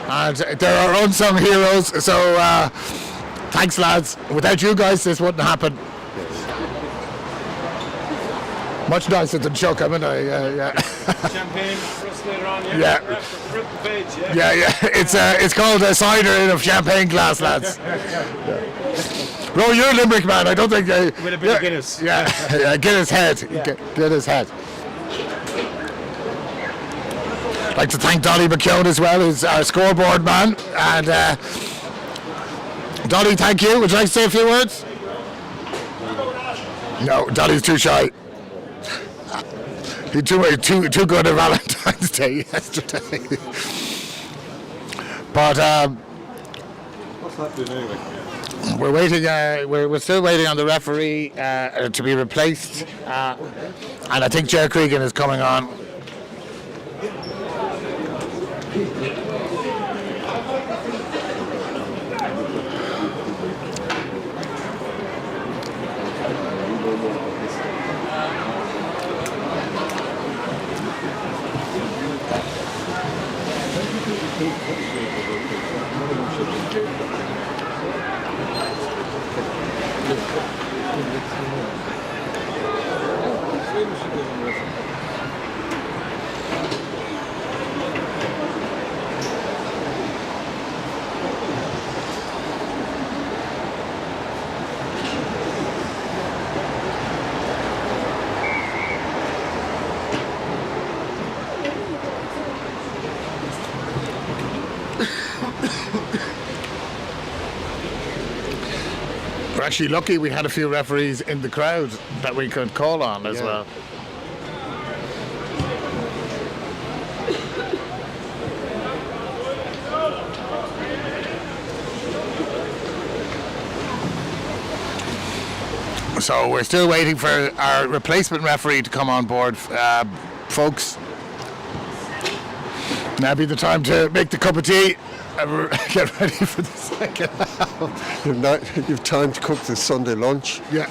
are unsung heroes, so thanks, lads. Without you guys, this wouldn't happen. Much nicer than Chuck, haven't I? Champagne for us later on, Yeah. Rip the page, Yeah. It's called a cider in a champagne glass, lads. Ro, you're a Limerick man. I don't think. With a bit of Guinness. Yeah, Guinness head. Guinness head. I'd like to thank Dolly McKeown as well, who's our scoreboard man. And Dolly, thank you. Would you like to say a few words? No, Dolly's too shy. He's too good at Valentine's Day yesterday. But What's happening anyway? we're waiting. We're still waiting on the referee to be replaced, and I think Ger Cregan is coming on. We're actually lucky we had a few referees in the crowd that we could call on as well. So we're still waiting for our replacement referee to come on board, folks. Now be the time to make the cup of tea and get ready for the second half. You've time to cook the Sunday lunch. Yeah.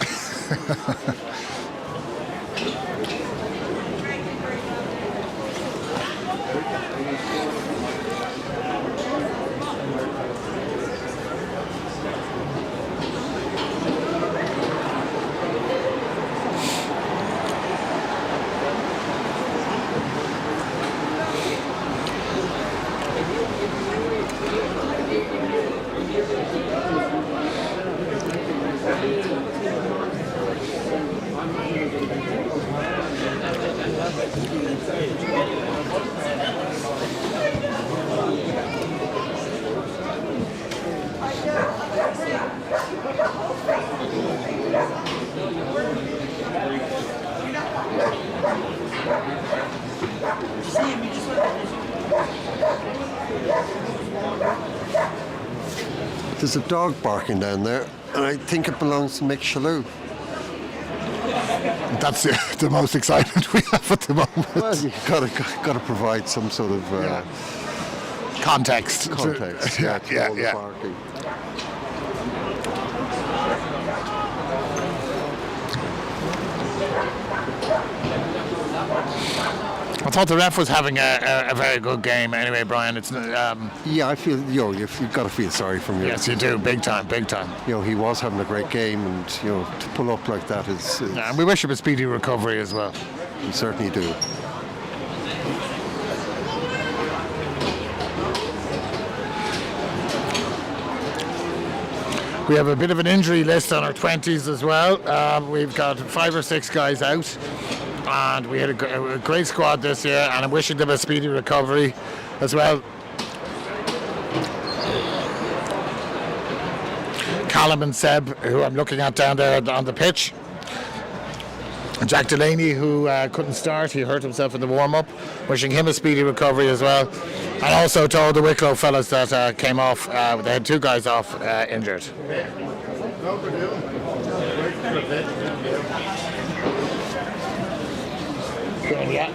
There's a dog barking down there, and I think it belongs to Mick Shalhoub. That's the most excitement we have at the moment. Well, you've got to provide some sort of Context. context. To all the yeah. barking. I thought the ref was having a very good game anyway, Brian. It's Yeah, I feel you've got to feel sorry for him. yes, you do, big time. He was having a great game, and to pull up like that is Yeah, and we wish him a speedy recovery as well. we certainly do. We have a bit of an injury list on our 20s as well. We've got 5 or 6 guys out, and we had a great squad this year, and I'm wishing them a speedy recovery as well. Callum and Seb, who I'm looking at down there on the pitch. Jack Delaney, who couldn't start, he hurt himself in the warm-up. Wishing him a speedy recovery as well. And also to all the Wicklow fellas that came off, they had 2 guys off injured. Yeah.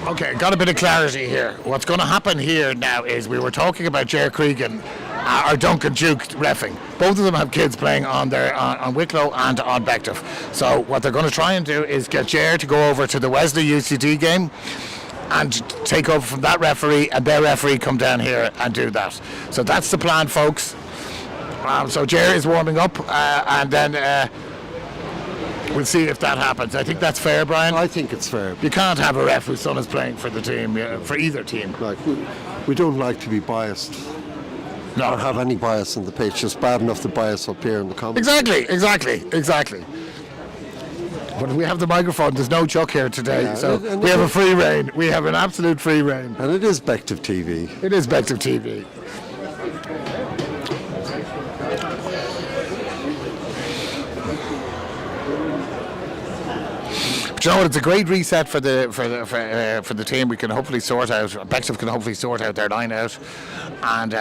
Okay, got a bit of clarity here. What's going to happen here now is we were talking about Ger Cregan or Duncan Duke reffing. Both of them have kids playing on Wicklow and on Bectiff. So what they're going to try and do is get Ger to go over to the Wesley UCD game and take over from that referee, and their referee come down here and do that. So that's the plan, folks. So Ger is warming up, and then we'll see if that happens. I think that's fair, Brian. I think it's fair. You can't have a ref whose son is playing for the team, for either team. Like we don't like to be biased. No. Or have any bias in the pitch. It's bad enough to bias up here in the comments. Exactly. But we have the microphone. There's no Chuck here today, Yeah, so and we have a free reign. We have an absolute free reign. And it is Bective TV. It is Bective TV. But you know what? It's a great reset for the team. We can hopefully sort out. Bective can hopefully sort out their line out, and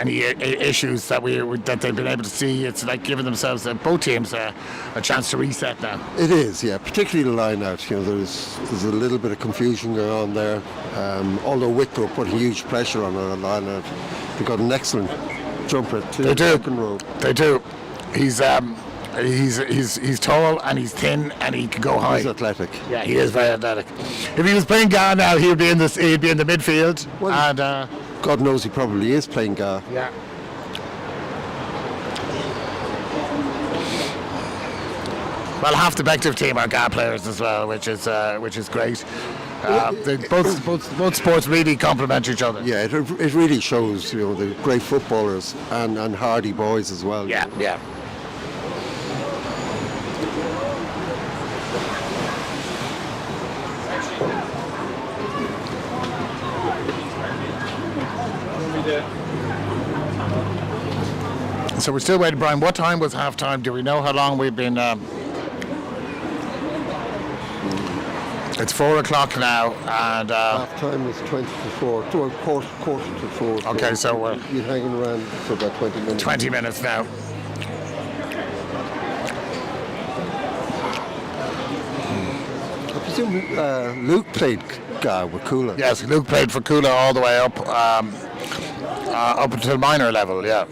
any issues that they've been able to see. It's like giving themselves both teams a chance to reset now. It is, yeah. Particularly the line out. There's a little bit of confusion going on there. Although Wicklow put huge pressure on our line out, they got an excellent jumper to the second row. They do. He's tall and he's thin and he can go high. He's athletic. Yeah, he is very athletic. If he was playing Ga now, he'd be in the midfield. Well, and God knows he probably is playing Ga. yeah. Well, half the Bective team are Ga players as well, which is great. Both sports really complement each other. Yeah, it really shows the great footballers and hardy boys as well. Yeah. So we're still waiting, Brian. What time was half time? Do we know how long we've been? It's 4 o'clock now, and Half time is 20 to 4, to a quarter to 4. okay, so we're You're hanging around for about 20 minutes. 20 minutes now. I presume Luke played with Kula. Yes, Luke played for Kula all the way up until minor level, yeah.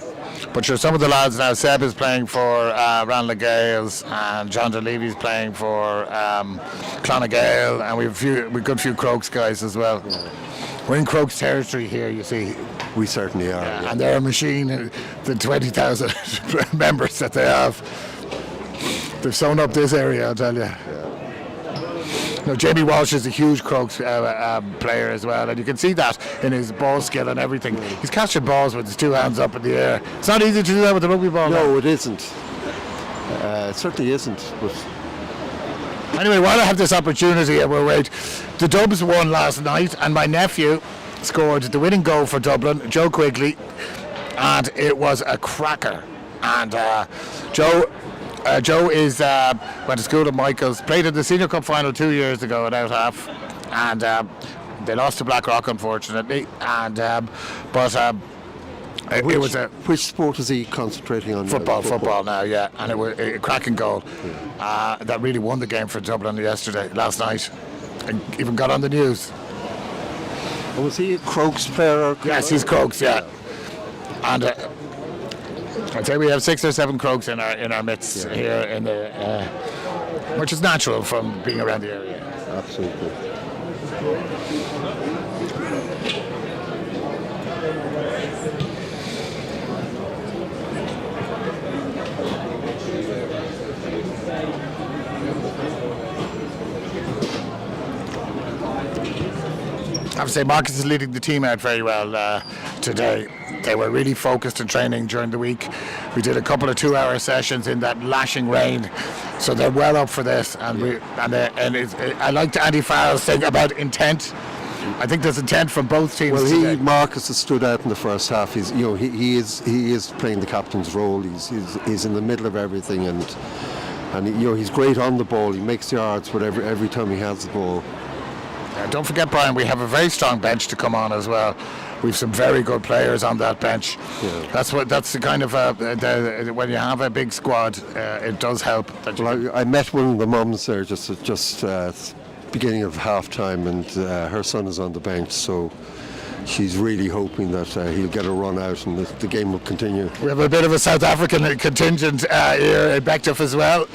But sure, some of the lads now, Seb is playing for Ranelagh Gales, and John DeLevy's playing for Clonagale, and we've got a few Crokes guys as well. Yeah. We're in Crokes territory here, you see. We certainly are. Yeah. And they're a machine, the 20,000 members that they have. They've sewn up this area, I'll tell you. No, Jamie Walsh is a huge Crokes player as well, and you can see that in his ball skill and everything. He's catching balls with his two hands up in the air. It's not easy to do that with the rugby ball. No, it isn't. It certainly isn't. But anyway, while I have this opportunity, we'll wait. The Dubs won last night, and my nephew scored the winning goal for Dublin, Joe Quigley, and it was a cracker. And Joe is went to school at Michael's, played in the Senior Cup final 2 years ago at out half, and they lost to Blackrock unfortunately. And it was a which sport is he concentrating on? Football now, yeah. And it was a cracking goal that really won the game for Dublin last night, and even got on the news. And was he a Crokes player? Yes, he's Crokes, yeah. And I'd say we have 6 or 7 Crokes in our midst here in the, which is natural from being around the area. Absolutely. I have to say Marcus is leading the team out very well today. They were really focused in training during the week. We did a couple of 2-hour sessions in that lashing rain, so they're well up for this. And I liked Andy Farrell's thing about intent. I think there's intent from both teams. Well, Marcus has stood out in the first half. He's, he is playing the captain's role. He's in the middle of everything, and he's great on the ball. He makes yards whatever every time he has the ball. Don't forget, Brian, we have a very strong bench to come on as well. We've some very good players on that bench. Yeah. That's the kind of when you have a big squad, it does help. I met one of the mums there just beginning of half time, and her son is on the bench, so she's really hoping that he'll get a run out and the game will continue. We have a bit of a South African contingent here at Bectiff as well.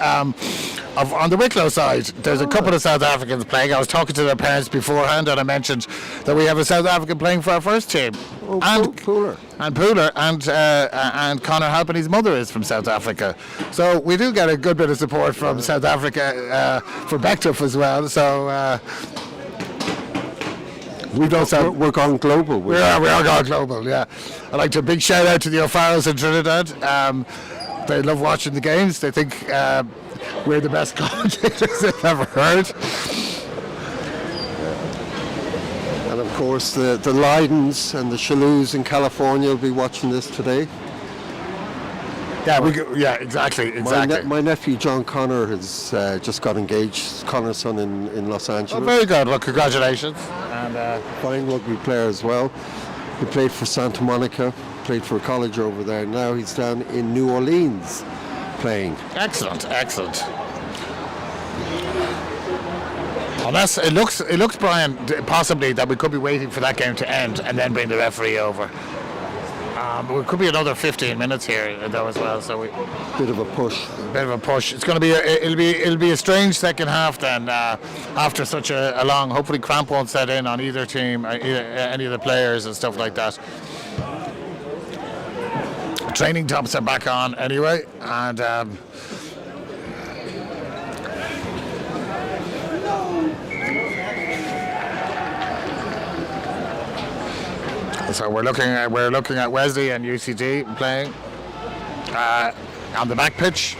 On the Wicklow side, there's a couple of South Africans playing. I was talking to their parents beforehand, and I mentioned that we have a South African playing for our first team. Pooler. And Connor Halpenny's mother is from South Africa. So we do get a good bit of support from South Africa for Bectiff as well. So we're gone global. We are gone global, yeah. I'd like to big shout out to the O'Farrells in Trinidad. They love watching the games. They think we're the best commentators they've ever heard. And of course the Lydens and the Chaloux in California will be watching this today. Yeah, exactly. My nephew John Connor has just got engaged. Connor's son in Los Angeles. Oh, very good. Well, congratulations. And fine rugby player as well. He played for Santa Monica, played for a college over there. Now he's down in New Orleans playing. Excellent. Unless it looks, Brian, possibly that we could be waiting for that game to end and then bring the referee over. It could be another 15 minutes here though as well. So bit of a push. It's going to be it'll be a strange second half then after such a long. Hopefully cramp won't set in on either team, any of the players and stuff like that. Training tops are back on anyway, and so we're looking at Wesley and UCD playing on the back pitch.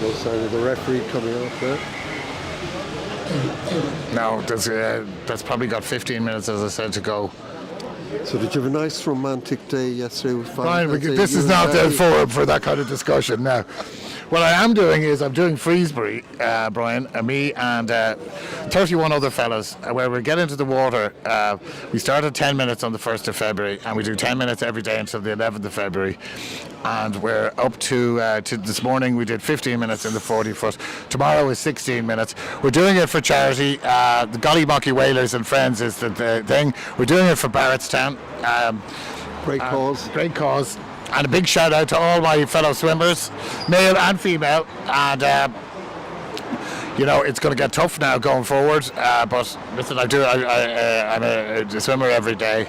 No sign of the referee coming off there. No, that's probably got 15 minutes, as I said, to go. So did you have a nice romantic day yesterday with Brian, Valentine's Day? this You is and not the Betty? forum for that kind of discussion now. What I am doing is I'm doing Freesbury, Brian, and me and 31 other fellas, where we get into the water. We start at 10 minutes on the 1st of February, and we do 10 minutes every day until the 11th of February. And we're up to this morning we did 15 minutes in the 40 foot. Tomorrow is 16 minutes. We're doing it for charity. The Gollymocky Whalers and Friends is the thing. We're doing it for Barrettstown. Great cause. Great cause. And a big shout out to all my fellow swimmers, male and female. And it's going to get tough now going forward. But listen, I'm a swimmer every day.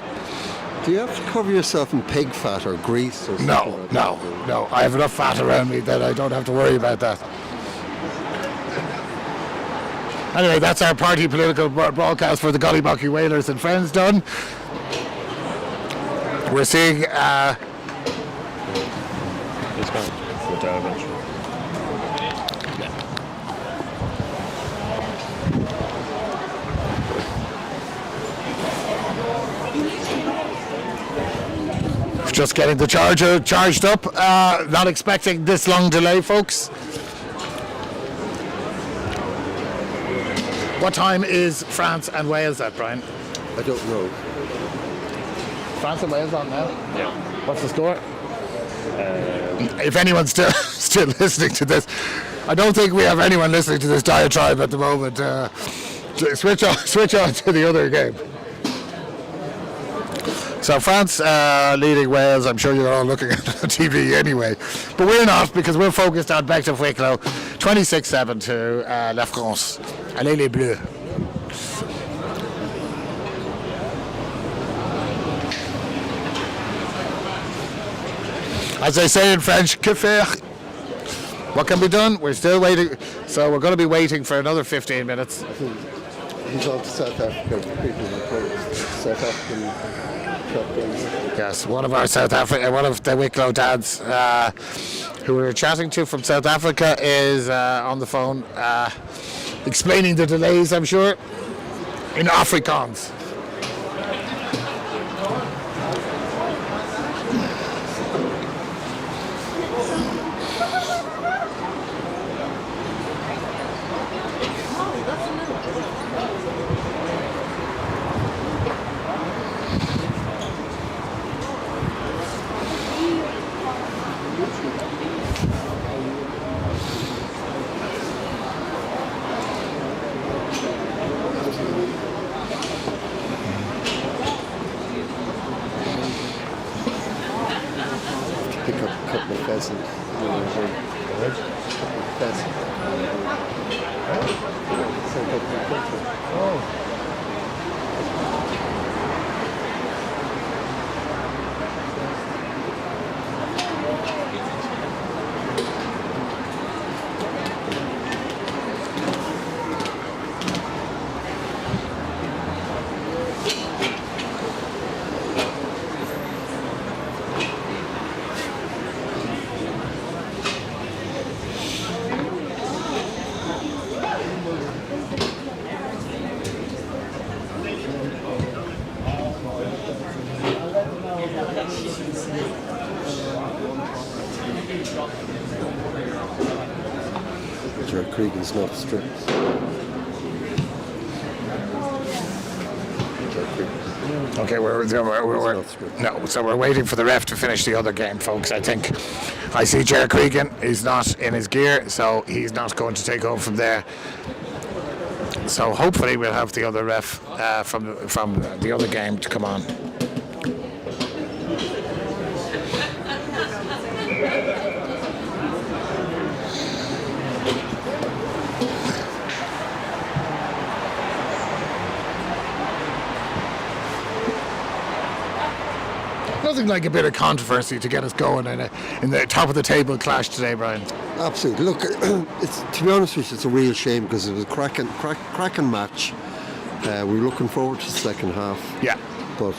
Do you have to cover yourself in pig fat or grease or something? No. I have enough fat around me that I don't have to worry about that. Anyway, that's our party political broadcast for the Gollymocky Whalers and Friends done. We're seeing... It's gone. Go down eventually. Just getting the charger charged up. Not expecting this long delay, folks. What time is France and Wales at, Brian? I don't know. France and Wales on now? Yeah. What's the score? If anyone's still listening to this, I don't think we have anyone listening to this diatribe at the moment. Switch on to the other game. So France leading Wales. I'm sure you're all looking at the TV anyway, but we're not, because we're focused on Bective Wicklow, 26-7 to La France. Allez les Bleus. As they say in French, que faire? What can be done? We're still waiting. So we're going to be waiting for another 15 minutes. He's on to South Africa. People report South African captains. Yes, one of the Wicklow dads who we were chatting to from South Africa is on the phone explaining the delays, I'm sure, in Afrikaans. Pick up a couple of pheasant. Jared Cregan's not strict. Okay, we're waiting for the ref to finish the other game, folks. I think I see Jared Cregan. He's not in his gear, so he's not going to take over from there. So hopefully we'll have the other ref from the other game to come on. Nothing like a bit of controversy to get us going in the top of the table clash today, Brian. Absolutely. Look, it's, to be honest with you, it's a real shame because it was a cracking match. We're looking forward to the second half. Yeah. But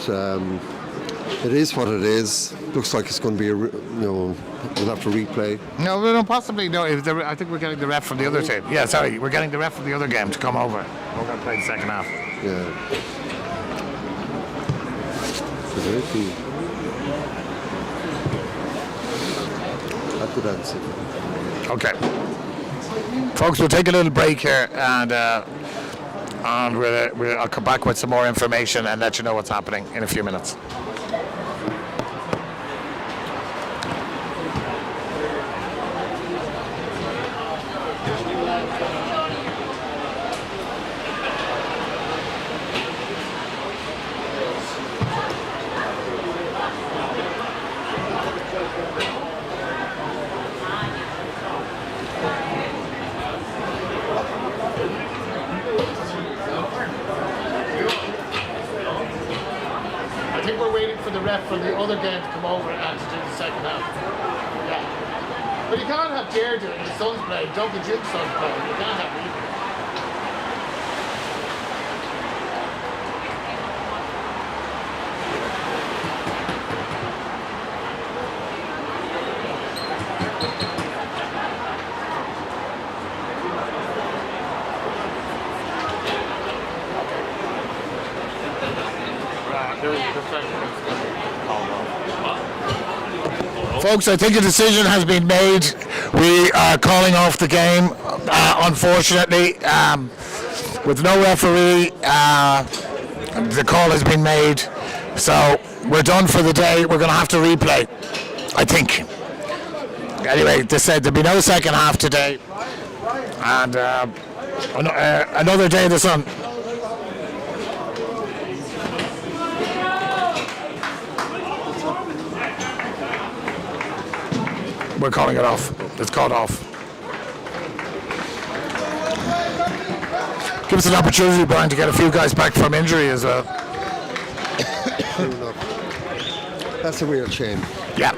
it is what it is. Looks like it's going to be we'll have to replay. No, possibly no. I think we're getting the ref from the other team. Yeah, sorry, we're getting the ref from the other game to come over. We're going to play the second half. Yeah. Okay. Folks, we'll take a little break here and I'll come back with some more information and let you know what's happening in a few minutes. I think we're waiting for the ref from the other game to come over and to do the second half. Yeah. But you can't have Deirdre and the Suns play, Duncan Duke's Suns play. You can't have either. Folks, I think a decision has been made. We are calling off the game, unfortunately, with no referee. The call has been made, so we're done for the day. We're going to have to replay, I think. Anyway, they said there'll be no second half today, and another day in the sun. We're calling it off. It's called off. Give us an opportunity, Brian, to get a few guys back from injury as well. That's a real shame. Yeah.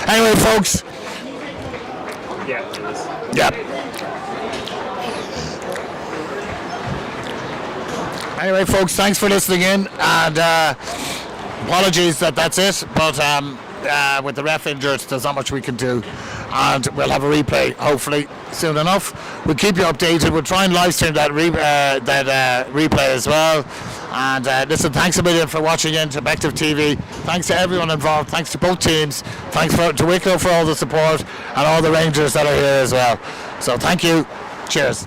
Anyway, folks. Yeah, it is. Yeah. Anyway, folks, thanks for listening in, and apologies that's it, but with the ref injured, there's not much we can do, and we'll have a replay hopefully soon enough. We'll keep you updated. We'll try and live stream that replay as well. And listen, thanks a million for watching into Bective TV. Thanks to everyone involved. Thanks to both teams. Thanks to Wicklow for all the support, and all the Rangers that are here as well. So thank you. Cheers.